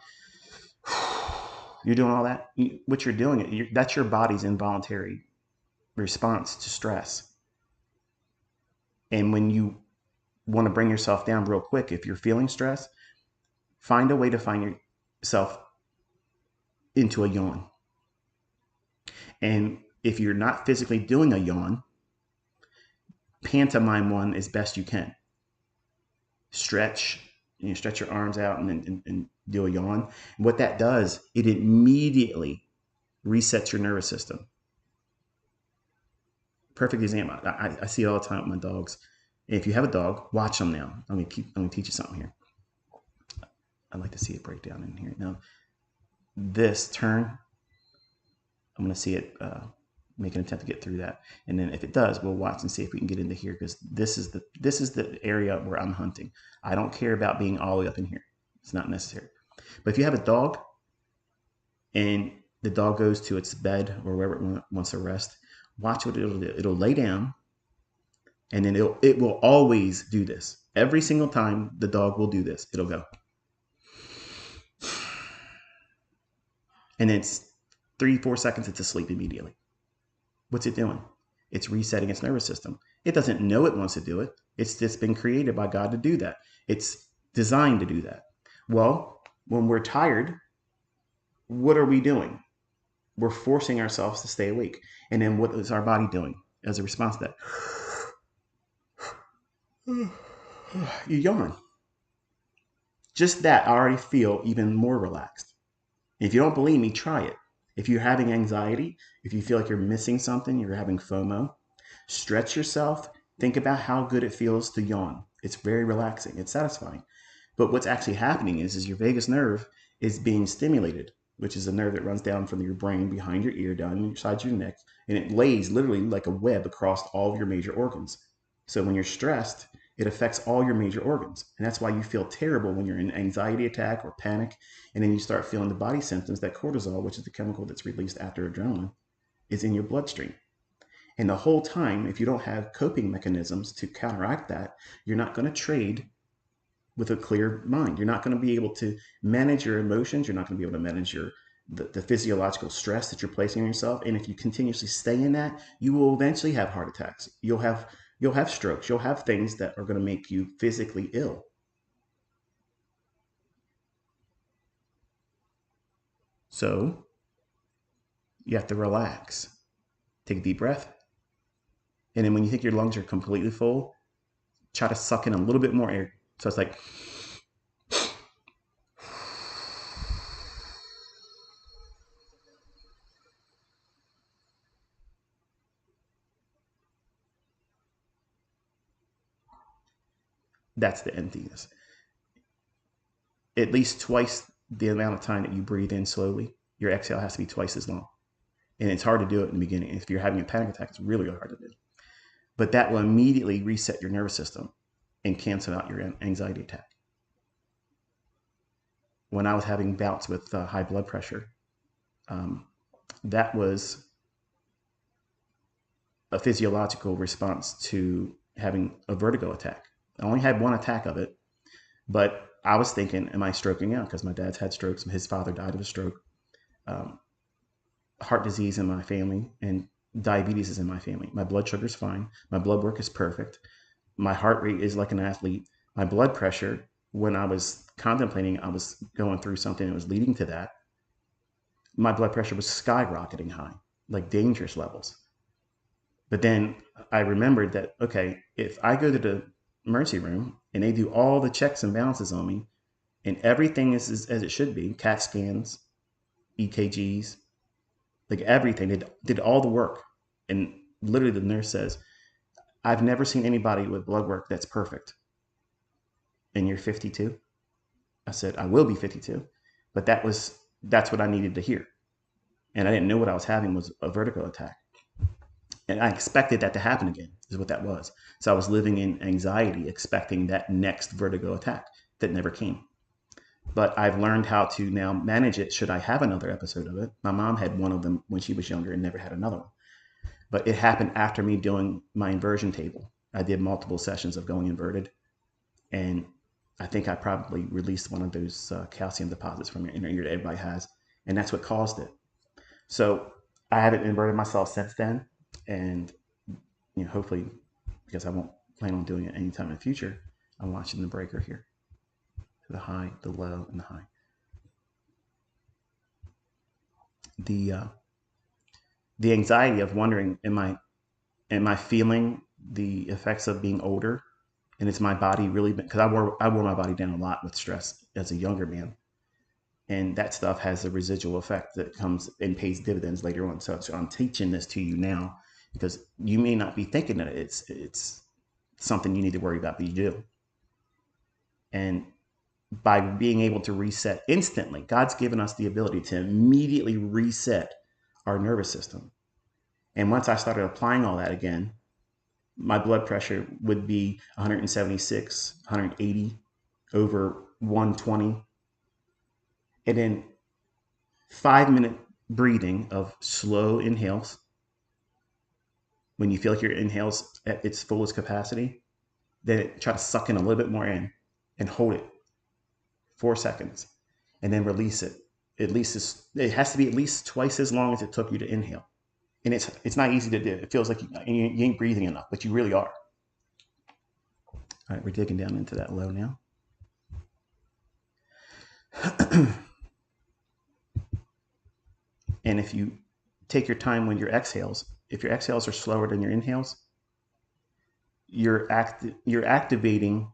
you're doing all that, what you're doing, that's your body's involuntary response to stress. And when you want to bring yourself down real quick, if you're feeling stress, find a way to find yourself into a yawn. And if you're not physically doing a yawn, pantomime one as best you can. Stretch your arms out and do a yawn. And what that does, it immediately resets your nervous system. Perfect example. I see it all the time with my dogs. And if you have a dog, watch them now. I'm gonna teach you something here. I'd like to see it break down in here. Now, this turn, I'm gonna see it make an attempt to get through that, and then if it does, we'll watch and see if we can get into here, because this is the area where I'm hunting. I don't care about being all the way up in here. It's not necessary. But if you have a dog and the dog goes to its bed or wherever it wants to rest, watch what it'll do. It'll lay down, and then it will always do this. Every single time the dog will do this, it'll go. And it's 3-4 seconds, it's asleep immediately. What's it doing? It's resetting its nervous system. It doesn't know it wants to do it. It's just been created by God to do that. It's designed to do that. Well, when we're tired, what are we doing? We're forcing ourselves to stay awake. And then what is our body doing as a response to that? You yawn. Just that, I already feel even more relaxed. If you don't believe me, try it. If you're having anxiety, if you feel like you're missing something, you're having FOMO, stretch yourself. Think about how good it feels to yawn. It's very relaxing. It's satisfying. But what's actually happening is your vagus nerve is being stimulated, which is a nerve that runs down from your brain behind your ear, down inside your neck, and it lays literally like a web across all of your major organs. So when you're stressed, it affects all your major organs. And that's why you feel terrible when you're in an anxiety attack or panic. And then you start feeling the body symptoms that cortisol, which is the chemical that's released after adrenaline, is in your bloodstream. And the whole time, if you don't have coping mechanisms to counteract that, you're not going to trade with a clear mind. You're not going to be able to manage your emotions. You're not going to be able to manage the physiological stress that you're placing on yourself. And if you continuously stay in that, you will eventually have heart attacks. You'll have strokes. You'll have things that are going to make you physically ill. So you have to relax. Take a deep breath. And then when you think your lungs are completely full, try to suck in a little bit more air. So it's like, that's the emptiness. At least twice the amount of time that you breathe in slowly, your exhale has to be twice as long. And it's hard to do it in the beginning. If you're having a panic attack, it's really hard to do. But that will immediately reset your nervous system and cancel out your anxiety attack. When I was having bouts with high blood pressure, that was a physiological response to having a vertigo attack. I only had one attack of it, but I was thinking, am I stroking out? Because my dad's had strokes. His father died of a stroke. Heart disease in my family. And diabetes is in my family. My blood sugar is fine. My blood work is perfect. My heart rate is like an athlete. My blood pressure, when I was contemplating, I was going through something that was leading to that. My blood pressure was skyrocketing high, like dangerous levels. But then I remembered that, okay, if I go to the emergency room and they do all the checks and balances on me and everything is as it should be, CAT scans, EKGs, like everything, they did all the work. And literally the nurse says, I've never seen anybody with blood work that's perfect. And you're 52? I said, I will be 52. But that's what I needed to hear. And I didn't know what I was having was a vertigo attack. And I expected that to happen again, is what that was. So I was living in anxiety, expecting that next vertigo attack that never came. But I've learned how to now manage it should I have another episode of it. My mom had one of them when she was younger and never had another one. But it happened after me doing my inversion table. I did multiple sessions of going inverted. And I think I probably released one of those calcium deposits from your inner ear that everybody has. And that's what caused it. So I haven't inverted myself since then. And hopefully, because I won't plan on doing it anytime in the future, I'm watching the breaker here. The high, the low, and the high. The anxiety of wondering, am I feeling the effects of being older? And it's my body really, because I wore my body down a lot with stress as a younger man. And that stuff has a residual effect that comes and pays dividends later on. So I'm teaching this to you now because you may not be thinking that it's something you need to worry about, but you do. And by being able to reset instantly, God's given us the ability to immediately reset our nervous system. And once I started applying all that again, my blood pressure would be 176, 180 over 120. And then 5-minute breathing of slow inhales. When you feel like your inhales at its fullest capacity, then try to suck in a little bit more in and hold it 4 seconds and then release it. It has to be at least twice as long as it took you to inhale. And it's not easy to do. It feels like you ain't breathing enough, but you really are. All right, we're digging down into that low now. And if you take your time when your exhales, if your exhales are slower than your inhales, you're activating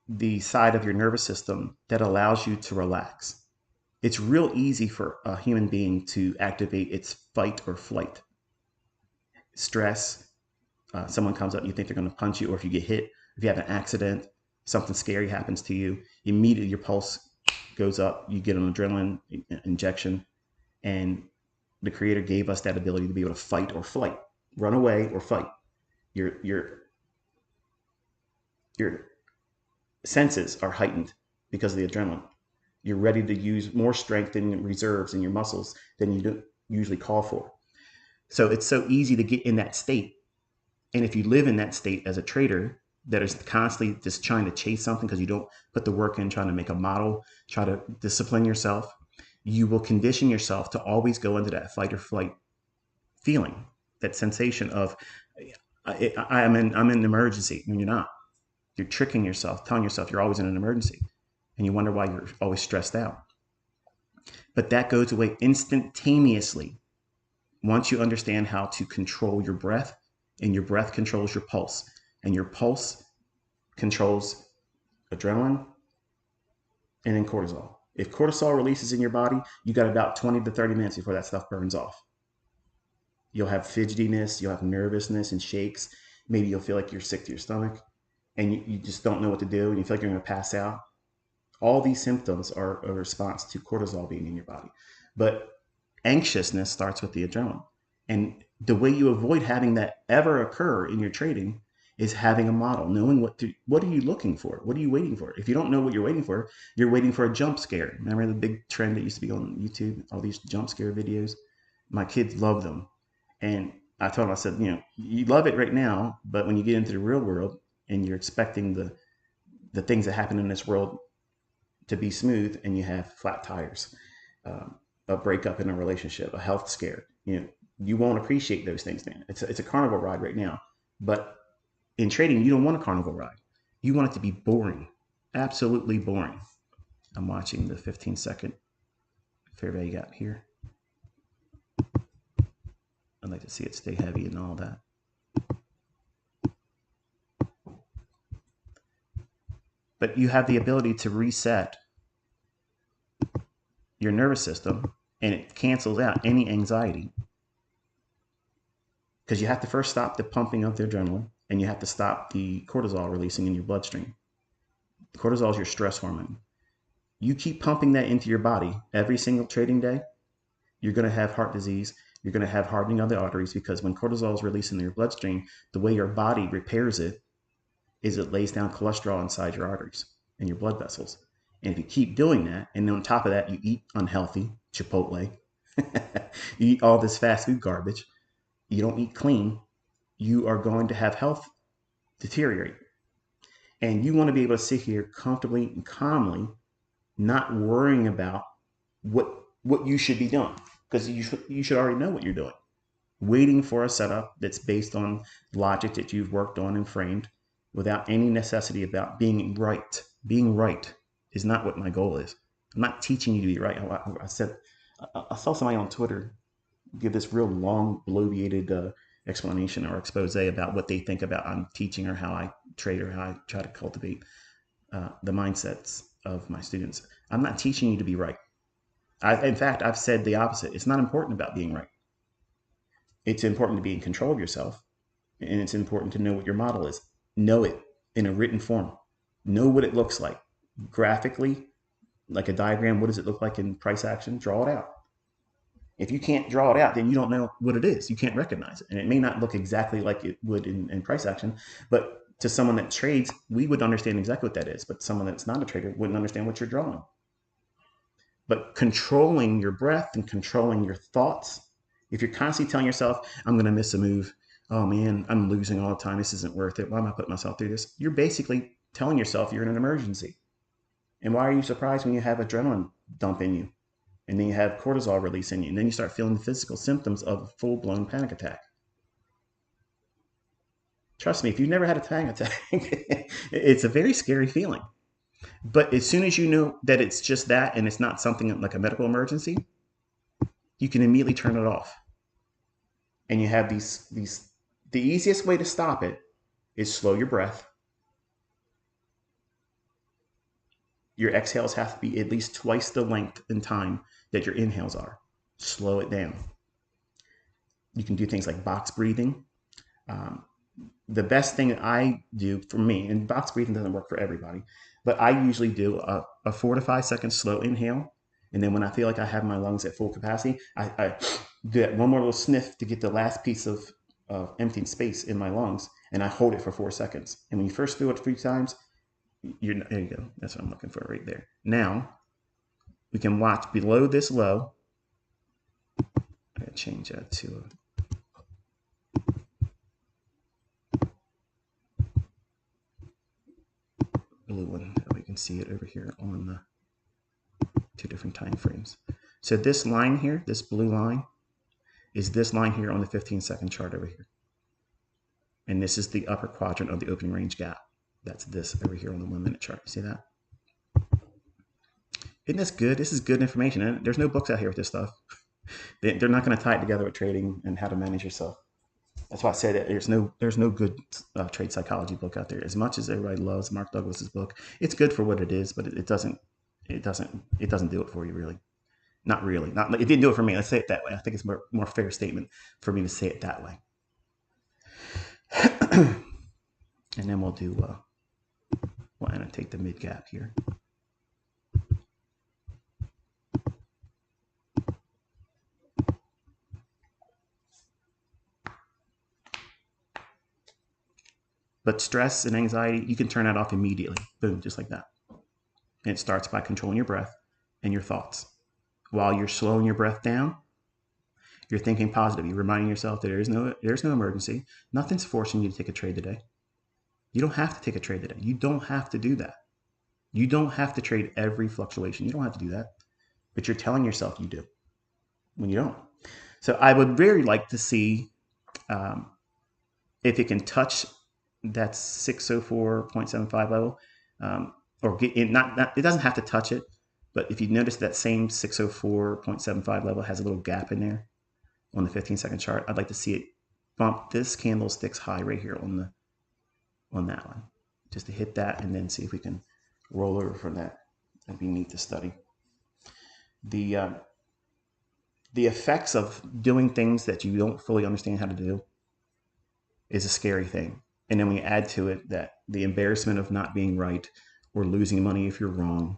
the side of your nervous system that allows you to relax. It's real easy for a human being to activate its fight or flight. Stress, someone comes up, you think they're going to punch you, or if you get hit, if you have an accident, something scary happens to you, immediately your pulse goes up, you get an adrenaline injection, and the Creator gave us that ability to be able to fight or flight, run away or fight. Your senses are heightened because of the adrenaline. You're ready to use more strength and reserves in your muscles than you do usually call for. So it's so easy to get in that state. And if you live in that state as a trader that is constantly just trying to chase something because you don't put the work in, trying to make a model, try to discipline yourself, you will condition yourself to always go into that fight or flight feeling, that sensation of I'm in an emergency when you're not. You're tricking yourself, telling yourself you're always in an emergency, and you wonder why you're always stressed out. But that goes away instantaneously once you understand how to control your breath, and your breath controls your pulse, and your pulse controls adrenaline and then cortisol. If cortisol releases in your body, you got about 20 to 30 minutes before that stuff burns off. You'll have fidgetiness, you'll have nervousness and shakes. Maybe you'll feel like you're sick to your stomach and you just don't know what to do and you feel like you're going to pass out. All these symptoms are a response to cortisol being in your body. But anxiousness starts with the adrenaline. And the way you avoid having that ever occur in your trading is having a model, knowing what are you looking for? What are you waiting for? If you don't know what you're waiting for, you're waiting for a jump scare. Remember the big trend that used to be on YouTube, all these jump scare videos? My kids love them. And I told them, I said, you love it right now, but when you get into the real world and you're expecting the things that happen in this world to be smooth and you have flat tires, a breakup in a relationship, a health scare, You won't appreciate those things, man. It's a carnival ride right now. But in trading, you don't want a carnival ride. You want it to be boring, absolutely boring. I'm watching the 15-second fair value gap here. I'd like to see it stay heavy and all that. But you have the ability to reset your nervous system, and it cancels out any anxiety. Because you have to first stop the pumping of the adrenaline, and you have to stop the cortisol releasing in your bloodstream. Cortisol is your stress hormone. You keep pumping that into your body every single trading day, you're going to have heart disease. You're going to have hardening of the arteries, because when cortisol is released in your bloodstream, the way your body repairs it is it lays down cholesterol inside your arteries and your blood vessels. And if you keep doing that, and on top of that, you eat unhealthy, Chipotle, you eat all this fast food garbage, you don't eat clean, you are going to have health deteriorate. And you want to be able to sit here comfortably and calmly, not worrying about what you should be doing, because you should already know what you're doing. Waiting for a setup that's based on logic that you've worked on and framed, without any necessity about being right. Being right is not what my goal is. I'm not teaching you to be right. I saw somebody on Twitter give this real long, bloviated explanation or expose about what they think about I'm teaching, or how I trade, or how I try to cultivate the mindsets of my students. I'm not teaching you to be right. In fact, I've said the opposite. It's not important about being right. It's important to be in control of yourself, and it's important to know what your model is. Know it in a written form. Know what it looks like graphically, like a diagram. What does it look like in price action? Draw it out. If you can't draw it out, then you don't know what it is. You can't recognize it. And it may not look exactly like it would in price action, but to someone that trades, we would understand exactly what that is. But someone that's not a trader wouldn't understand what you're drawing. But controlling your breath and controlling your thoughts, if you're constantly telling yourself, I'm going to miss a move, oh man, I'm losing all the time, this isn't worth it, why am I putting myself through this? You're basically telling yourself you're in an emergency. And why are you surprised when you have adrenaline dump in you, and then you have cortisol release in you, and then you start feeling the physical symptoms of a full-blown panic attack? Trust me, if you've never had a panic attack, it's a very scary feeling. But as soon as you know that it's just that, and it's not something like a medical emergency, you can immediately turn it off. And you have the easiest way to stop it is slow your breath. Your exhales have to be at least twice the length and time that your inhales are. Slow it down. You can do things like box breathing. The best thing that I do for me, and box breathing doesn't work for everybody, but I usually do a 4 to 5 second slow inhale. And then when I feel like I have my lungs at full capacity, I do that one more little sniff to get the last piece of emptying space in my lungs, and I hold it for 4 seconds. And when you first do it 3 times, there you go. That's what I'm looking for right there. Now, we can watch below this low. I'm going to change that to a blue one. We can see it over here on the 2 different time frames. So this line here, this blue line, is this line here on the 15-second chart over here. And this is the upper quadrant of the opening range gap. That's this over here on the 1 minute chart. See that? Isn't this good? This is good information. And there's no books out here with this stuff. They're not going to tie it together with trading and how to manage yourself. That's why I said that there's no good trade psychology book out there. As much as everybody loves Mark Douglas's book, it's good for what it is, but it doesn't do it for you, really. Not really. It didn't do it for me. Let's say it that way. I think it's more fair statement for me to say it that way. And then we'll annotate the mid gap here. But stress and anxiety, you can turn that off immediately. Boom, just like that. And it starts by controlling your breath and your thoughts. While you're slowing your breath down, you're thinking positive. You're reminding yourself that there's no emergency. Nothing's forcing you to take a trade today. You don't have to take a trade today. You don't have to do that. You don't have to trade every fluctuation. You don't have to do that. But you're telling yourself you do when you don't. So I would very like to see if it can touch that 604.75 level, or get in, not, it doesn't have to touch it, but if you notice that same 604.75 level has a little gap in there on the 15-second chart, I'd like to see it bump this candlestick's high right here on that one, just to hit that and then see if we can roll over from that. That'd be neat to study. The effects of doing things that you don't fully understand how to do is a scary thing. And then we add to it that the embarrassment of not being right or losing money if you're wrong,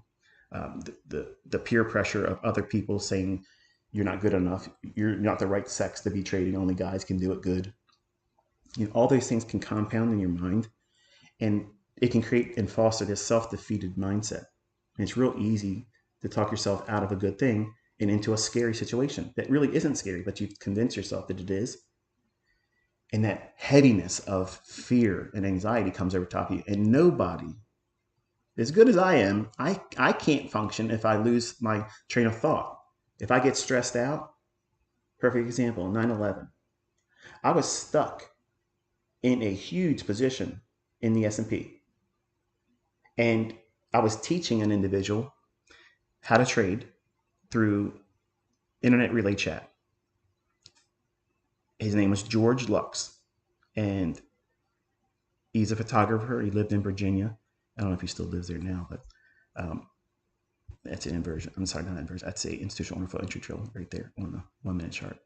the peer pressure of other people saying you're not good enough, you're not the right sex to be trading, only guys can do it good. All those things can compound in your mind, and it can create and foster this self-defeated mindset. And it's real easy to talk yourself out of a good thing and into a scary situation that really isn't scary, but you convince yourself that it is. And that heaviness of fear and anxiety comes over top of you. And nobody, as good as I am, I can't function if I lose my train of thought. If I get stressed out, perfect example, 9/11. I was stuck in a huge position in the S&P. And I was teaching an individual how to trade through internet relay chat. His name was George Lux, and he's a photographer. He lived in Virginia. I don't know if he still lives there now, but that's an inversion. I'm sorry, not inversion. That's a institutional info entry trail right there on the 1 minute chart.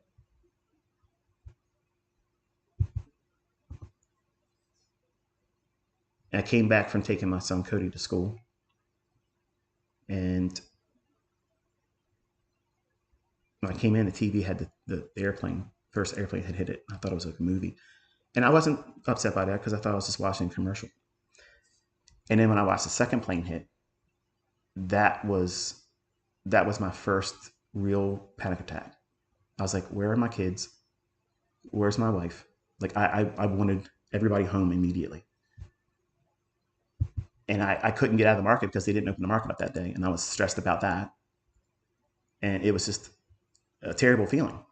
I came back from taking my son Cody to school, and when I came in, the TV had the airplane. First airplane had hit it. I thought it was like a movie, and I wasn't upset by that because I thought I was just watching a commercial. And then when I watched the second plane hit, that was my first real panic attack. I was like, where are my kids? Where's my wife? Like I wanted everybody home immediately. And I couldn't get out of the market because they didn't open the market up that day. And I was stressed about that. And it was just a terrible feeling.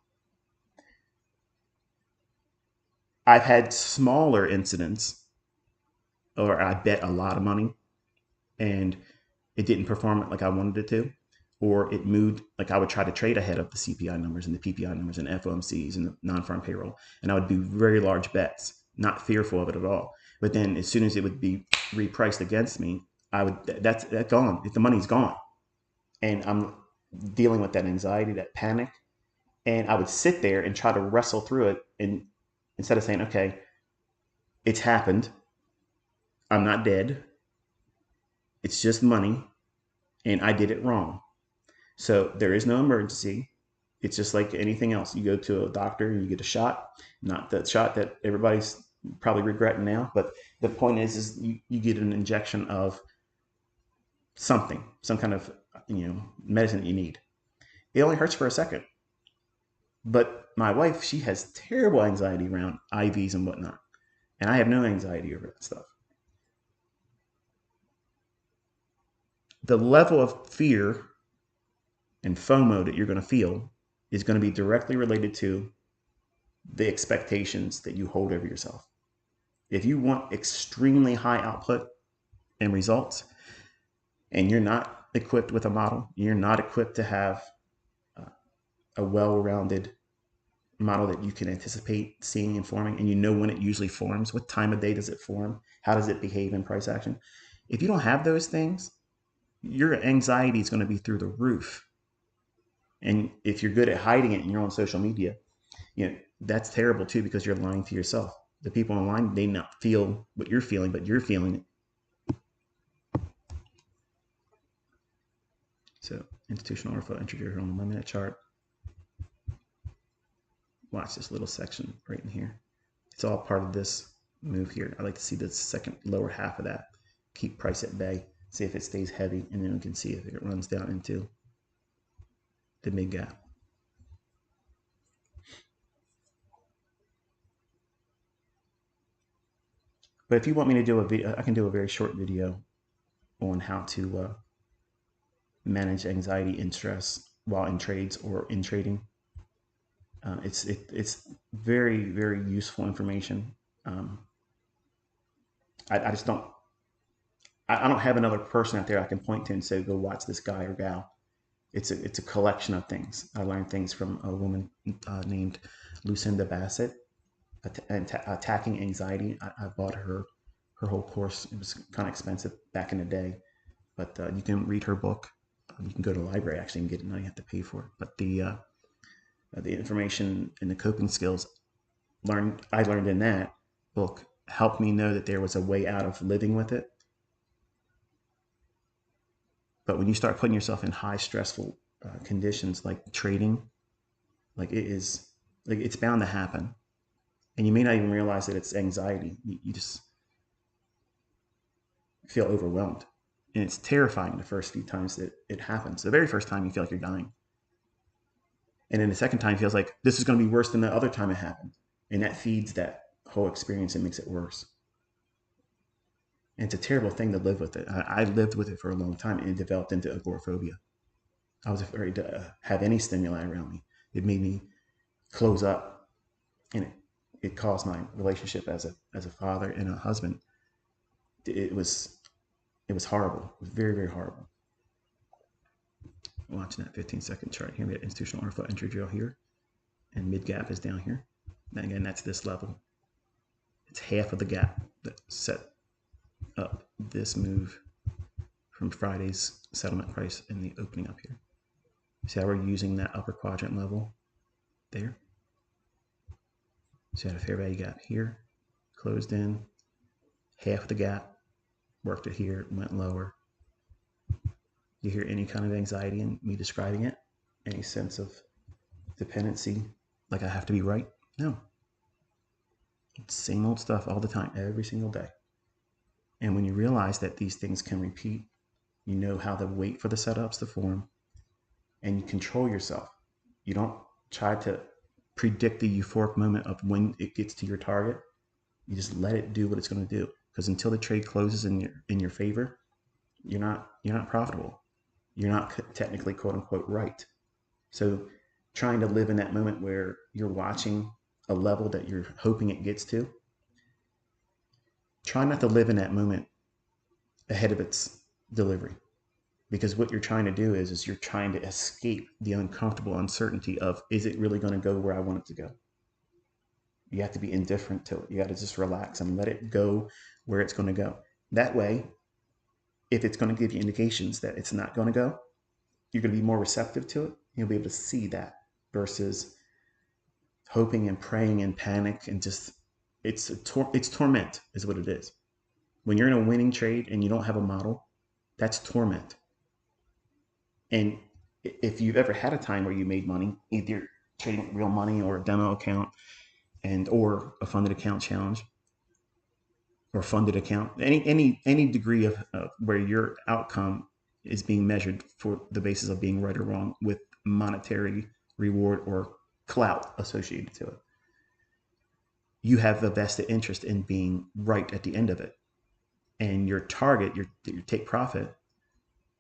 I've had smaller incidents, or I bet a lot of money and it didn't perform like I wanted it to, or it moved, like I would try to trade ahead of the CPI numbers and the PPI numbers and FOMCs and the non-farm payroll. And I would do very large bets, not fearful of it at all. But then as soon as it would be repriced against me, that's gone. The money's gone. And I'm dealing with that anxiety, that panic. And I would sit there and try to wrestle through it. And instead of saying, okay, it's happened, I'm not dead, it's just money, and I did it wrong. So there is no emergency. It's just like anything else. You go to a doctor and you get a shot, not the shot that everybody's probably regretting now, but the point is you get an injection of something, some kind of medicine that you need. It only hurts for a second. But my wife, she has terrible anxiety around IVs and whatnot, and I have no anxiety over that stuff. The level of fear and FOMO that you're going to feel is going to be directly related to the expectations that you hold over yourself. If you want extremely high output and results, and you're not equipped with a model, you're not equipped to have a well-rounded model that you can anticipate seeing and forming, and you know when it usually forms, what time of day does it form, how does it behave in price action. If you don't have those things, your anxiety is going to be through the roof. And if you're good at hiding it and you're on social media, that's terrible too, because you're lying to yourself. The people online, they not feel what you're feeling, but you're feeling it. So institutional info entry here on the 1 minute chart. Watch this little section right in here. It's all part of this move here. I like to see the second lower half of that. Keep price at bay. See if it stays heavy, and then we can see if it runs down into the mid gap. But if you want me to do a video, I can do a very short video on how to manage anxiety and stress while in trades or in trading. It's very, very useful information. I just don't I don't have another person out there I can point to and say, go watch this guy or gal. It's a collection of things. I learned things from a woman named Lucinda Bassett, Attacking Anxiety. I bought her whole course. It was kind of expensive back in the day, but you can read her book. You can go to the library actually and get it. Now you have to pay for it. But the information and the coping skills I learned in that book helped me know that there was a way out of living with it. But when you start putting yourself in high stressful conditions like trading, like it's bound to happen, and you may not even realize that it's anxiety. You just feel overwhelmed, and it's terrifying the first few times that it happens. The very first time you feel like you're dying, and then the second time feels like this is going to be worse than the other time it happened, and that feeds that whole experience and makes it worse. And it's a terrible thing to live with it. I lived with it for a long time, and it developed into agoraphobia. I was afraid to have any stimuli around me. It made me close up, and it caused my relationship as a father and a husband. It was horrible. It was very, very horrible. Watching that 15-second chart here, we have institutional order flow entry drill here, and mid gap is down here. And again, that's this level. It's half of the gap that set up this move from Friday's settlement price and the opening up here. See how we're using that upper quadrant level there? So you had a fair value gap here, closed in, half the gap, worked it here, went lower. You hear any kind of anxiety in me describing it? Any sense of dependency, like I have to be right? No. It's the same old stuff all the time, every single day. And when you realize that these things can repeat, you know how to wait for the setups to form, and you control yourself. You don't try to predict the euphoric moment of when it gets to your target. You just let it do what it's going to do. Because until the trade closes in your favor, you're not profitable. You're not technically quote unquote right. So trying to live in that moment where you're watching a level that you're hoping it gets to, try not to live in that moment ahead of its delivery. Because what you're trying to do is you're trying to escape the uncomfortable uncertainty of, is it really going to go where I want it to go? You have to be indifferent to it. You got to just relax and let it go where it's going to go. That way, if it's going to give you indications that it's not going to go, you're going to be more receptive to it. You'll be able to see that versus hoping and praying and panic and just, it's torment is what it is. When you're in a winning trade and you don't have a model, that's torment. And if you've ever had a time where you made money, either trading real money or a demo account or a funded account challenge or funded account, any degree of where your outcome is being measured for the basis of being right or wrong with monetary reward or clout associated to it, you have a vested interest in being right at the end of it. And your target, your take profit,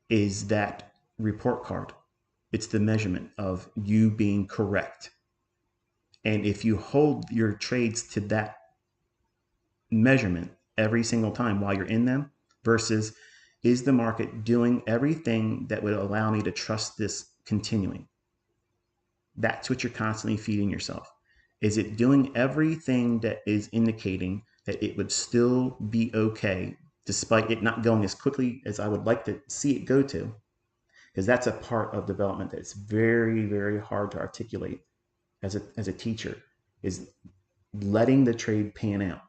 is that report card. It's the measurement of you being correct. And if you hold your trades to that measurement every single time while you're in them, versus is the market doing everything that would allow me to trust this continuing? That's what you're constantly feeding yourself. Is it doing everything that is indicating that it would still be okay despite it not going as quickly as I would like to see it go to? Because that's a part of development that's very, very hard to articulate as a teacher, is letting the trade pan out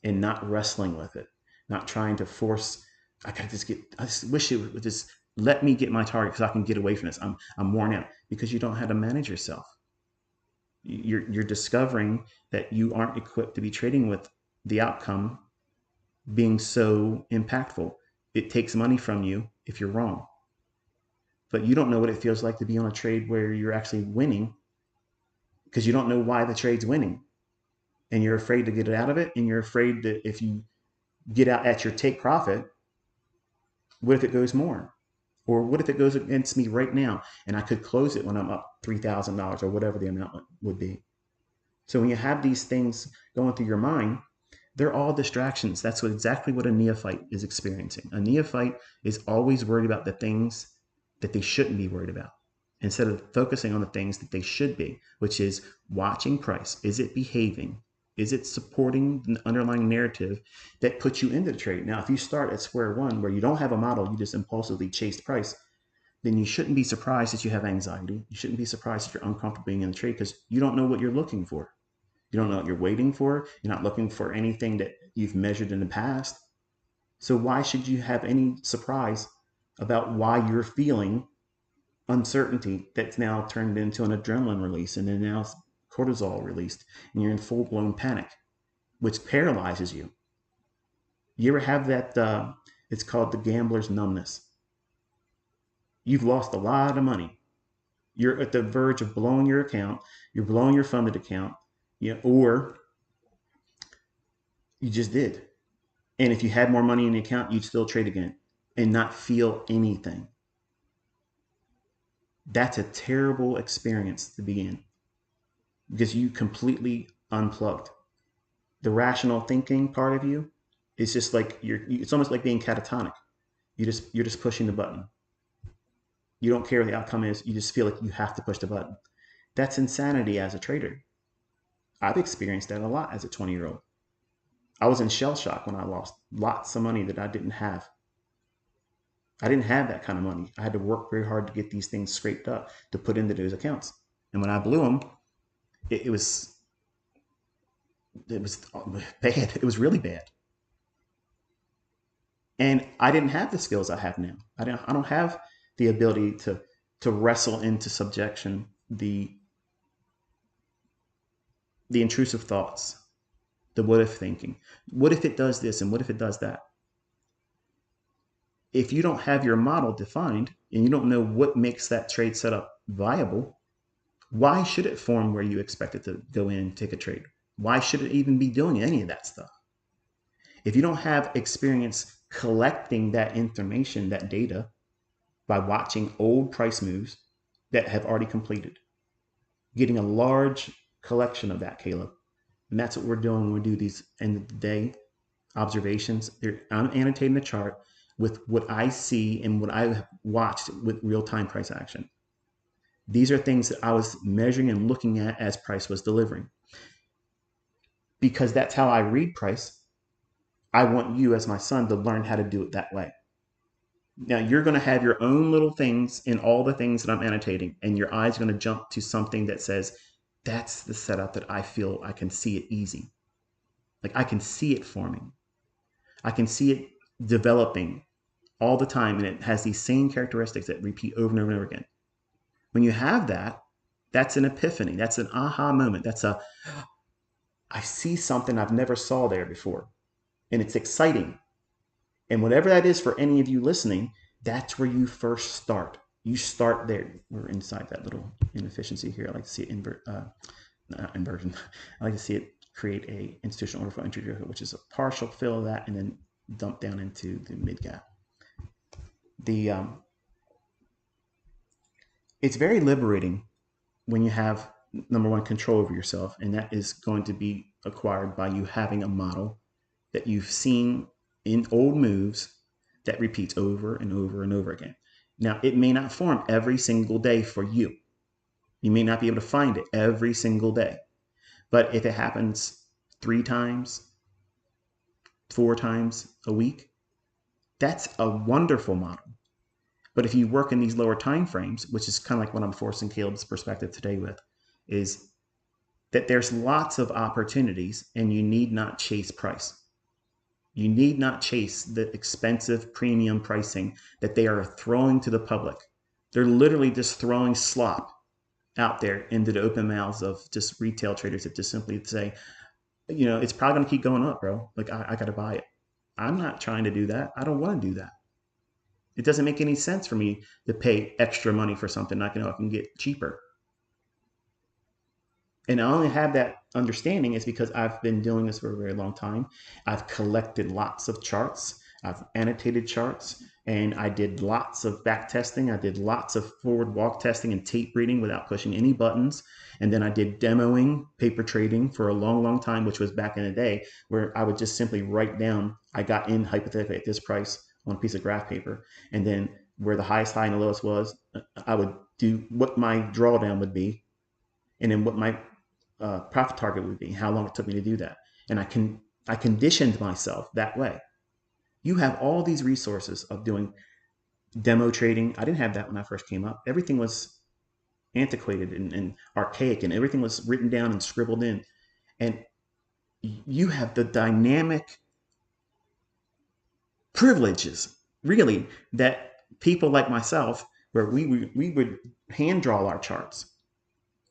and not wrestling with it, not trying to force, I just wish it would just let me get my target because I can get away from this. I'm worn out, because you don't know how to manage yourself. You're discovering that you aren't equipped to be trading with the outcome being so impactful. It takes money from you if you're wrong. But you don't know what it feels like to be on a trade where you're actually winning, because you don't know why the trade's winning. And you're afraid to get it out of it. And you're afraid that if you get out at your take profit, what if it goes more? Or what if it goes against me right now and I could close it when I'm up $3,000 or whatever the amount would be? So when you have these things going through your mind, they're all distractions. That's exactly what a neophyte is experiencing. A neophyte is always worried about the things that they shouldn't be worried about, instead of focusing on the things that they should be, which is watching price. Is it behaving? Is it supporting the underlying narrative that puts you into the trade? Now, if you start at square one where you don't have a model, you just impulsively chase price, then you shouldn't be surprised that you have anxiety. You shouldn't be surprised that you're uncomfortable being in the trade, because you don't know what you're looking for. You don't know what you're waiting for. You're not looking for anything that you've measured in the past. So why should you have any surprise about why you're feeling uncertainty that's now turned into an adrenaline release, and then now cortisol released, and you're in full-blown panic, which paralyzes you? You ever have that? It's called the gambler's numbness. You've lost a lot of money. You're at the verge of blowing your account. You're blowing your funded account, or you just did. And if you had more money in the account, you'd still trade again and not feel anything. That's a terrible experience to be in, because you completely unplugged. The rational thinking part of you is just like it's almost like being catatonic. You're just pushing the button. You don't care what the outcome is. You just feel like you have to push the button. That's insanity as a trader. I've experienced that a lot as a 20-year-old. I was in shell shock when I lost lots of money that I didn't have. I didn't have that kind of money. I had to work very hard to get these things scraped up to put into those accounts. And when I blew them, it was bad. It was really bad. And I didn't have the skills I have now. I don't have the ability to wrestle into subjection the intrusive thoughts, the what if thinking. What if it does this, and what if it does that? If you don't have your model defined and you don't know what makes that trade setup viable, why should it form where you expect it to go in and take a trade? Why should it even be doing any of that stuff? If you don't have experience collecting that information, that data, by watching old price moves that have already completed, getting a large collection of that, Caleb. And that's what we're doing when we do these end of the day observations. I'm annotating the chart with what I see and what I've watched with real-time price action. These are things that I was measuring and looking at as price was delivering. Because that's how I read price, I want you as my son to learn how to do it that way. Now you're going to have your own little things in all the things that I'm annotating, and your eyes are going to jump to something that says, that's the setup that I feel I can see it easy. Like I can see it forming. I can see it developing all the time, and it has these same characteristics that repeat over and over and over again. When you have that, that's an epiphany. That's an aha moment. I see something I've never saw there before, and it's exciting. And whatever that is for any of you listening, that's where you first start. You start there. We're inside that little inefficiency here. I like to see it inversion. I like to see it create a institutional order flow entry, which is a partial fill of that and then dump down into the mid gap. It's very liberating when you have, number one, control over yourself, and that is going to be acquired by you having a model that you've seen in old moves that repeats over and over and over again. Now, it may not form every single day for you. You may not be able to find it every single day. But if it happens 3 times, 4 times a week, that's a wonderful model. But if you work in these lower time frames, which is kind of like what I'm forcing Caleb's perspective today with, is that there's lots of opportunities and you need not chase price. You need not chase the expensive premium pricing that they are throwing to the public. They're literally just throwing slop out there into the open mouths of just retail traders that just simply say, it's probably going to keep going up, bro. Like, I got to buy it. I'm not trying to do that. I don't want to do that. It doesn't make any sense for me to pay extra money for something I can get cheaper. And I only have that understanding is because I've been doing this for a very long time. I've collected lots of charts. I've annotated charts, and I did lots of back testing. I did lots of forward walk testing and tape reading without pushing any buttons. And then I did demoing paper trading for a long, long time, which was back in the day where I would just simply write down, I got in hypothetically at this price on a piece of graph paper. And then where the highest high and the lowest was, I would do what my drawdown would be, and then what my profit target would be, how long it took me to do that. And I conditioned myself that way. You have all these resources of doing demo trading. I didn't have that when I first came up. Everything was antiquated and archaic, and everything was written down and scribbled in. And you have the dynamic privileges, really, that people like myself, where we would hand draw our charts.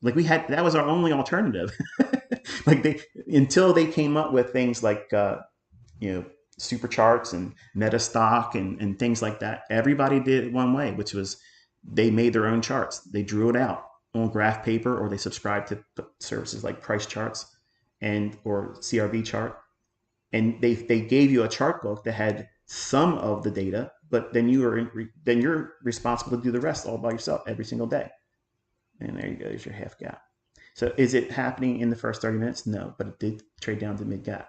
Like that was our only alternative. Like until they came up with things like, super charts and meta stock and things like that. Everybody did it one way, which was they made their own charts. They drew it out on graph paper, or they subscribed to services like price charts or CRV chart. And they gave you a chart book that had some of the data, but then you're responsible to do the rest all by yourself every single day. And there you go, there's your half gap. So is it happening in the first 30 minutes? No, but it did trade down to mid gap.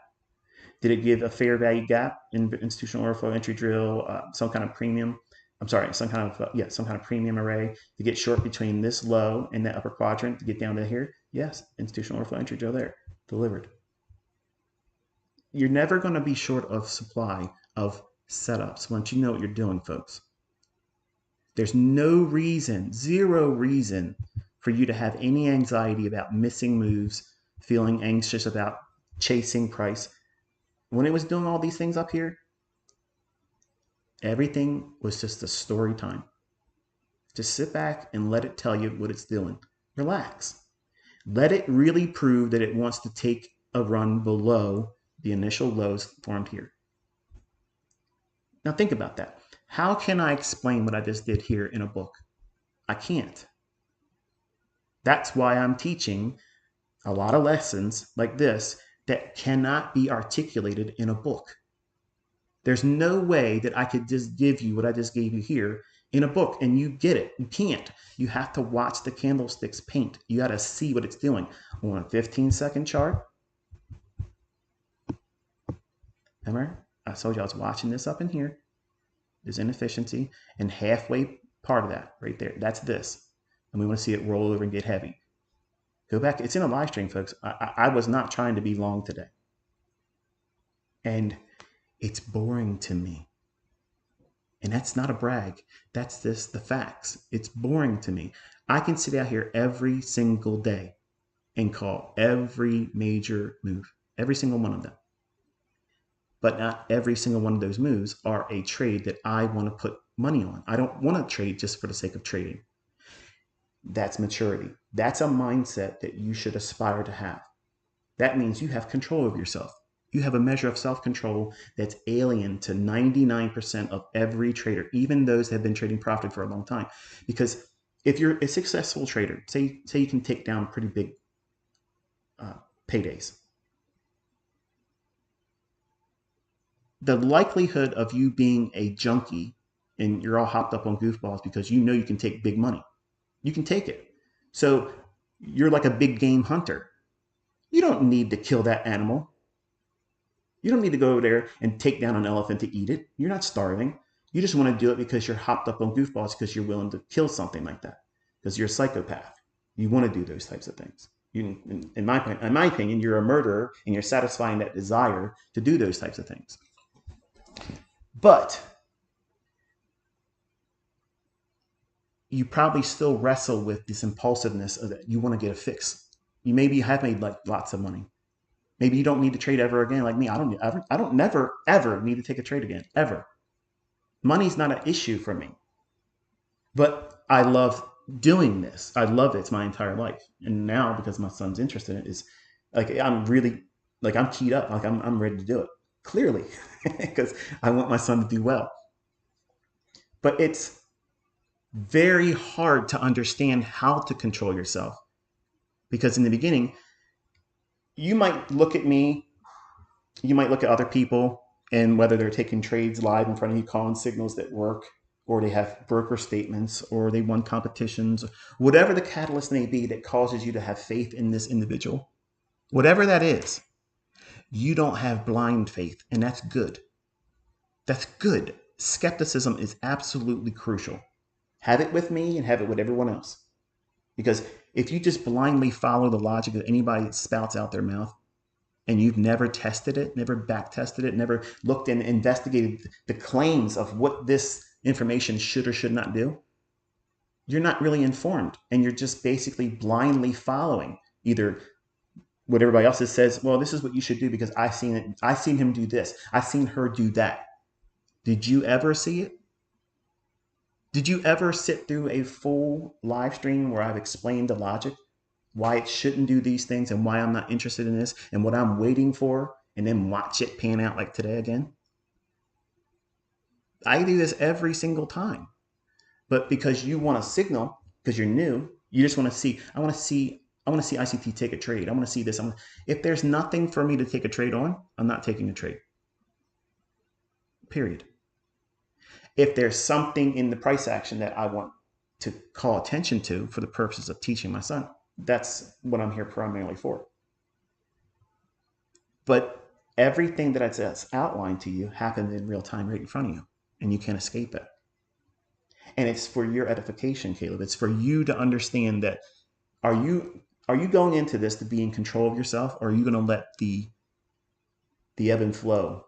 Did it give a fair value gap in institutional order flow entry drill, some kind of premium? I'm sorry, some kind of premium array to get short between this low and that upper quadrant to get down to here? Yes, institutional order flow entry drill there, delivered. You're never going to be short of supply of setups once you know what you're doing, folks. There's no reason, zero reason for you to have any anxiety about missing moves, feeling anxious about chasing price. When it was doing all these things up here, everything was just a story time. Just sit back and let it tell you what it's doing. Relax. Let it really prove that it wants to take a run below the initial lows formed here. Now think about that. How can I explain what I just did here in a book? I can't. That's why I'm teaching a lot of lessons like this that cannot be articulated in a book. There's no way that I could just give you what I just gave you here in a book and you get it. You can't. You have to watch the candlesticks paint. You got to see what it's doing on a 15-second chart. Remember, I told you I was watching this up in here. There's inefficiency, and halfway part of that right there, that's this. And we want to see it roll over and get heavy. Go back. It's in a live stream, folks. I was not trying to be long today. And it's boring to me. And that's not a brag. That's the facts. It's boring to me. I can sit out here every single day and call every major move, every single one of them. But not every single one of those moves are a trade that I want to put money on. I don't want to trade just for the sake of trading. That's maturity. That's a mindset that you should aspire to have. That means you have control of yourself. You have a measure of self-control that's alien to 99% of every trader, even those that have been trading profit for a long time. Because if you're a successful trader, say you can take down pretty big paydays, the likelihood of you being a junkie and you're all hopped up on goofballs because you know you can take big money. You can take it. So you're like a big game hunter. You don't need to kill that animal. You don't need to go over there and take down an elephant to eat it. You're not starving. You just want to do it because you're hopped up on goofballs because you're willing to kill something like that because you're a psychopath. You want to do those types of things. In my opinion, you're a murderer and you're satisfying that desire to do those types of things. But you probably still wrestle with this impulsiveness of that you want to get a fix. You maybe have made like lots of money. Maybe you don't need to trade ever again like me. I don't never, ever need to take a trade again, ever. Money's not an issue for me. But I love doing this. I love it. It's my entire life. And now, because my son's interested in it, is like I'm really, like I'm keyed up. Like I'm ready to do it. Clearly, because I want my son to do well. But it's very hard to understand how to control yourself. Because in the beginning, you might look at me, you might look at other people, And whether they're taking trades live in front of you, calling signals that work, or they have broker statements, or they won competitions, whatever the catalyst may be that causes you to have faith in this individual, whatever that is, you don't have blind faith, and that's good. That's good. Skepticism is absolutely crucial. Have it with me and have it with everyone else. Because if you just blindly follow the logic that anybody spouts out their mouth, and you've never tested it, never back tested it, never looked and investigated the claims of what this information should or should not do, you're not really informed. And you're just basically blindly following either what everybody else says, well, this is what you should do because I've seen it. I've seen him do this. I've seen her do that. Did you ever see it? Did you ever sit through a full live stream where I've explained the logic, why it shouldn't do these things and why I'm not interested in this and what I'm waiting for, and then watch it pan out like today again? I do this every single time. But because you want a signal, because you're new, you just want to see, I want to see ICT take a trade. I want to see this. If there's nothing for me to take a trade on, I'm not taking a trade. Period. If there's something in the price action that I want to call attention to for the purposes of teaching my son, that's what I'm here primarily for. But everything that I just outlined to you happened in real time right in front of you, and you can't escape it. And it's for your edification, Caleb. It's for you to understand that are you going into this to be in control of yourself, or are you going to let the ebb and flow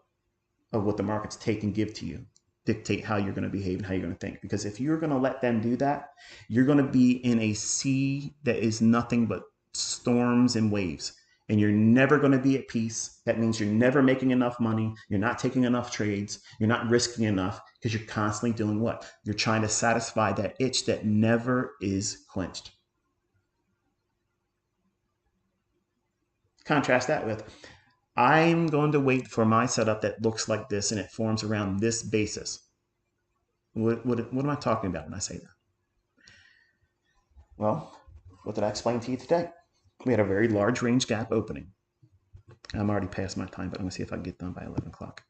of what the markets take and give to you dictate how you're going to behave and how you're going to think? Because if you're going to let them do that, you're going to be in a sea that is nothing but storms and waves, and you're never going to be at peace. That means you're never making enough money. You're not taking enough trades. You're not risking enough because you're constantly doing what? You're trying to satisfy that itch that never is quenched. Contrast that with, I'm going to wait for my setup that looks like this and it forms around this basis. What am I talking about when I say that? Well, what did I explain to you today? We had a very large range gap opening. I'm already past my time, but I'm going to see if I can get done by 11 o'clock.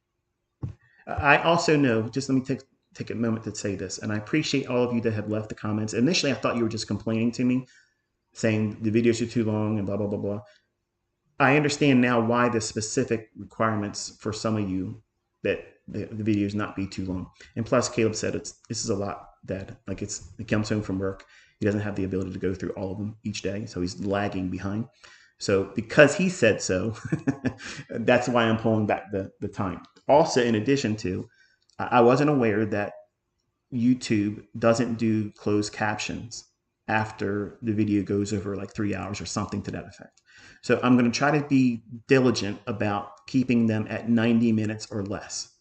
I also know, just let me take a moment to say this, and I appreciate all of you that have left the comments. Initially, I thought you were just complaining to me, saying the videos are too long and blah, blah, blah, blah. I understand now why the specific requirements for some of you that the videos not be too long. And plus, Caleb said this is a lot, Dad. Like he comes home from work. He doesn't have the ability to go through all of them each day, so he's lagging behind. So because he said so, that's why I'm pulling back the time. Also, in addition to, I wasn't aware that YouTube doesn't do closed captions after the video goes over like 3 hours or something to that effect. So I'm going to try to be diligent about keeping them at 90 minutes or less.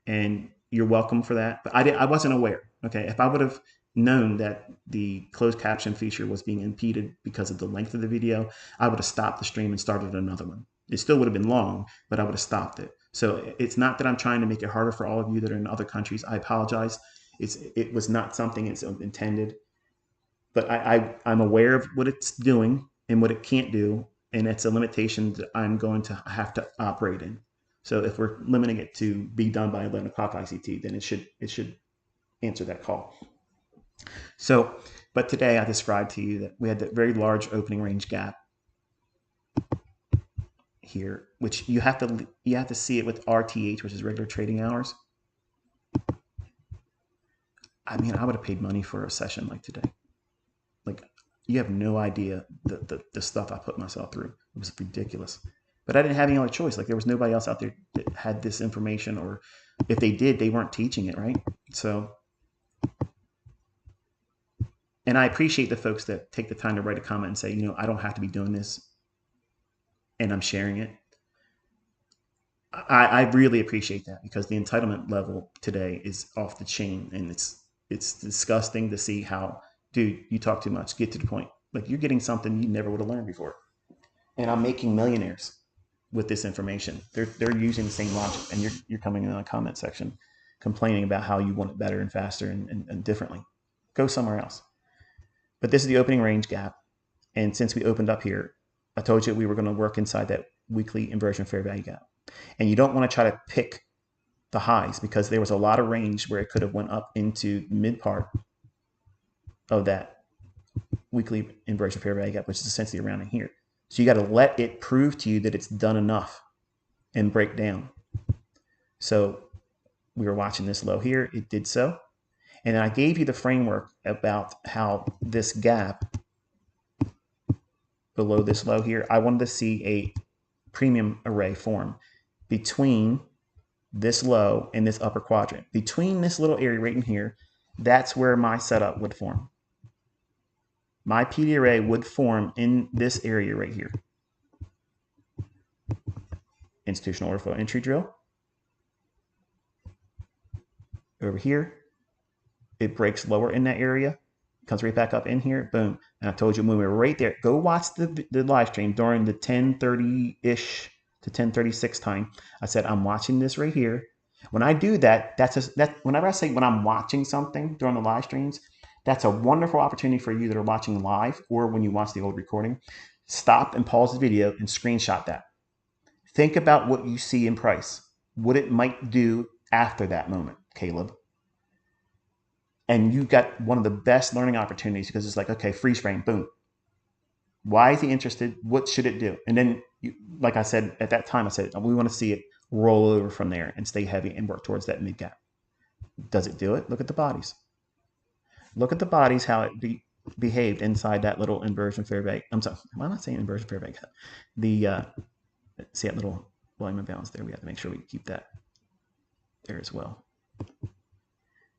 And you're welcome for that. But I wasn't aware. Okay. If I would have known that the closed caption feature was being impeded because of the length of the video, I would have stopped the stream and started another one. It still would have been long, but I would have stopped it. So it's not that I'm trying to make it harder for all of you that are in other countries. I apologize. It was not something it's intended. But I'm aware of what it's doing and what it can't do, and it's a limitation that I'm going to have to operate in. So if we're limiting it to be done by 11 o'clock ICT, then it should answer that call. So, but today I described to you that we had that very large opening range gap here, which you have to see it with RTH, which is regular trading hours. I mean, I would have paid money for a session like today. Like, you have no idea the stuff I put myself through. It was ridiculous. But I didn't have any other choice. Like, there was nobody else out there that had this information, or if they did, they weren't teaching it, right? So, and I appreciate the folks that take the time to write a comment and say, you know, I don't have to be doing this, and I'm sharing it. I really appreciate that, because the entitlement level today is off the chain, and it's disgusting to see how, dude, you talk too much, get to the point. Like, you're getting something you never would have learned before. And I'm making millionaires with this information. They're using the same logic, and you're coming in the comment section complaining about how you want it better and faster and differently. Go somewhere else. But this is the opening range gap. And since we opened up here, I told you we were going to work inside that weekly inversion fair value gap. And you don't want to try to pick the highs, because there was a lot of range where it could have went up into mid part of that weekly inversion fair value gap, which is essentially around in here. So you got to let it prove to you that it's done enough and break down. So we were watching this low here. It did so. And I gave you the framework about how this gap below this low here, I wanted to see a premium array form between this low and this upper quadrant. Between this little area right in here, that's where my setup would form. My PD array would form in this area right here. Institutional order flow entry drill. Over here, it breaks lower in that area, comes right back up in here, boom. And I told you when we were right there, go watch the live stream during the 10:30-ish to 10:36 time. I said, I'm watching this right here. When I do that, whenever I say when I'm watching something during the live streams, that's a wonderful opportunity for you that are watching live or when you watch the old recording. Stop and pause the video and screenshot that. Think about what you see in price, what it might do after that moment, Caleb. And you got one of the best learning opportunities because it's like, okay, freeze frame, boom. Why is he interested? What should it do? And then, like I said, at that time, I said, we want to see it roll over from there and stay heavy and work towards that mid gap. Does it do it? Look at the bodies. Look at the bodies, how it behaved inside that little inversion fair value. I'm sorry, why am I saying inversion fair value gap? See that little volume imbalance there? We have to make sure we keep that there as well.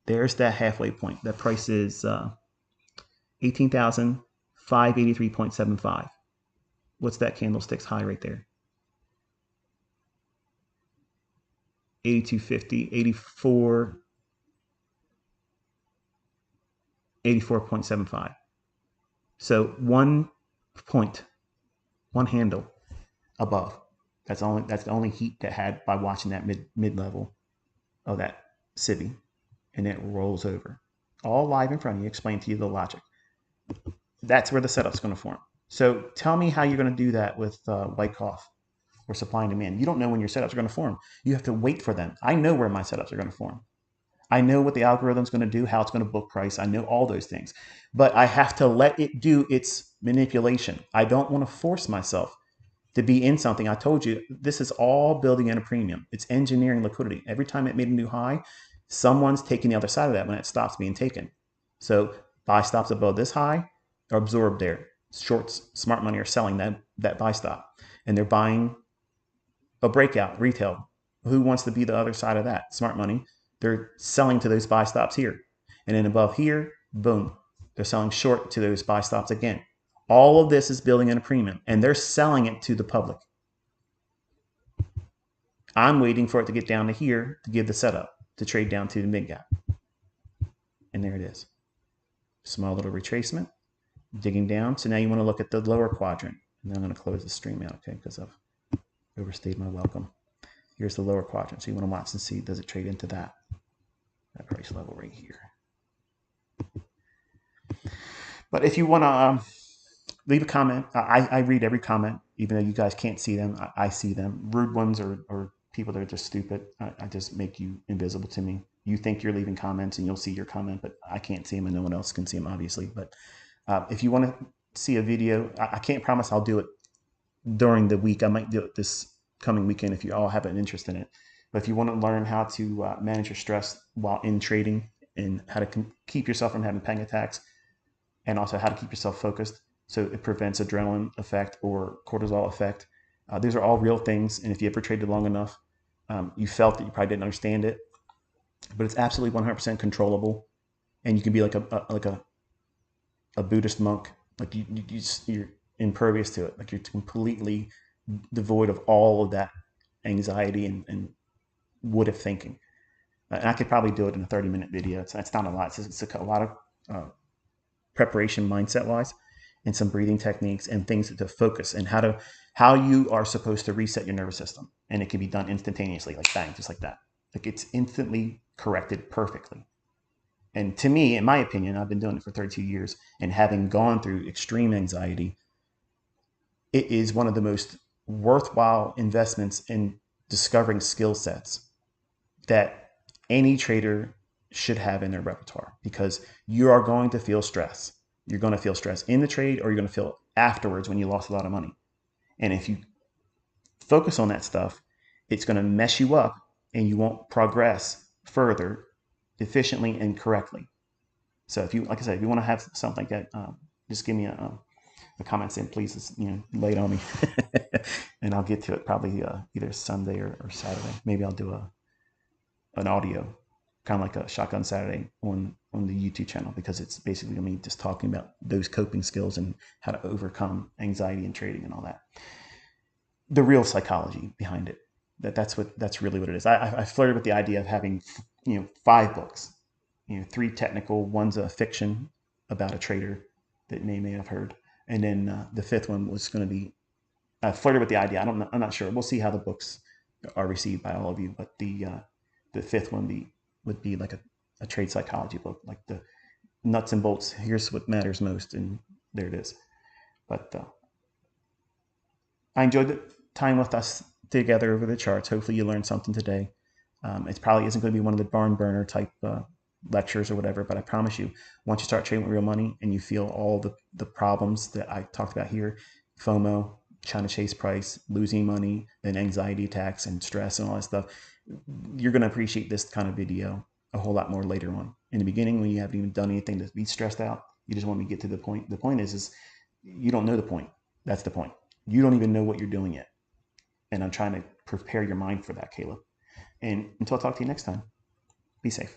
There's that halfway point. That price is 18,583.75. What's that candlestick's high right there? 82.50, 84.75. So 1 point, 1 handle above. That's the only heat that had by watching that mid level of that civvy. And it rolls over. All live in front of you, explain to you the logic. That's where the setup's going to form. So tell me how you're going to do that with Wyckoff or supply and demand. You don't know when your setups are going to form. You have to wait for them. I know where my setups are going to form. I know what the algorithm's going to do, how it's going to book price. I know all those things. But I have to let it do its manipulation. I don't want to force myself to be in something. I told you, this is all building in a premium. It's engineering liquidity. Every time it made a new high, someone's taking the other side of that when it stops being taken. So buy stops above this high are absorbed there. Shorts, smart money are selling that buy stop. And they're buying a breakout, retail. Who wants to be the other side of that? Smart money. They're selling to those buy stops here. And then above here, boom, they're selling short to those buy stops again. All of this is building in a premium, and they're selling it to the public. I'm waiting for it to get down to here to give the setup to trade down to the mid gap. And there it is. Small little retracement, digging down. So now you want to look at the lower quadrant. And then I'm going to close the stream out, okay, because I've overstayed my welcome. Here's the lower quadrant. So you want to watch and see, does it trade into that price level right here? But if you want to leave a comment, I read every comment, even though you guys can't see them. I see them. Rude ones or people that are just stupid. I just make you invisible to me. You think you're leaving comments and you'll see your comment, but I can't see them and no one else can see them, obviously. But if you want to see a video, I can't promise I'll do it during the week. I might do it this coming weekend if you all have an interest in it. But if you want to learn how to manage your stress while in trading and how to keep yourself from having panic attacks and also how to keep yourself focused so it prevents adrenaline effect or cortisol effect, these are all real things. And if you ever traded long enough, you felt that you probably didn't understand it, but it's absolutely 100% controllable. And you can be like a Buddhist monk. Like you're impervious to it. Like you're completely devoid of all of that anxiety and what if thinking. And I could probably do it in a 30-minute video. It's not a lot. It's a lot of preparation mindset wise and some breathing techniques and things to focus and how you are supposed to reset your nervous system. And it can be done instantaneously, like bang, just like that. Like it's instantly corrected perfectly. And to me, in my opinion, I've been doing it for 32 years and having gone through extreme anxiety, it is one of the most worthwhile investments in discovering skill sets that any trader should have in their repertoire, because you are going to feel stress. You're going to feel stress in the trade, or you're going to feel afterwards when you lost a lot of money. And if you focus on that stuff, it's going to mess you up and you won't progress further efficiently and correctly. So if you, like I said, if you want to have something like that, just give me a comment saying, please, lay it on me. And I'll get to it probably either Sunday or Saturday. Maybe I'll do an audio, kind of like a Shotgun Saturday on the YouTube channel, because it's basically me just talking about those coping skills and how to overcome anxiety and trading and all that. The real psychology behind it. That's really what it is. I flirted with the idea of having 5 books, 3 technical, one's a fiction about a trader that may have heard, and then the 5th one was going to be. I flirted with the idea. I'm not sure. We'll see how the books are received by all of you. But the 5th one would be like a trade psychology book, like the nuts and bolts. Here's what matters most, and there it is. But I enjoyed the time with us together over the charts. Hopefully you learned something today. It probably isn't going to be one of the barn burner type lectures or whatever, but I promise you, once you start trading with real money and you feel all the problems that I talked about here, FOMO, trying to chase price, losing money, then anxiety attacks and stress and all that stuff, you're going to appreciate this kind of video a whole lot more later on. In the beginning, when you haven't even done anything to be stressed out, you just want me to get to the point. The point is you don't know the point. That's the point. You don't even know what you're doing yet. And I'm trying to prepare your mind for that, Caleb. And until I talk to you next time, be safe.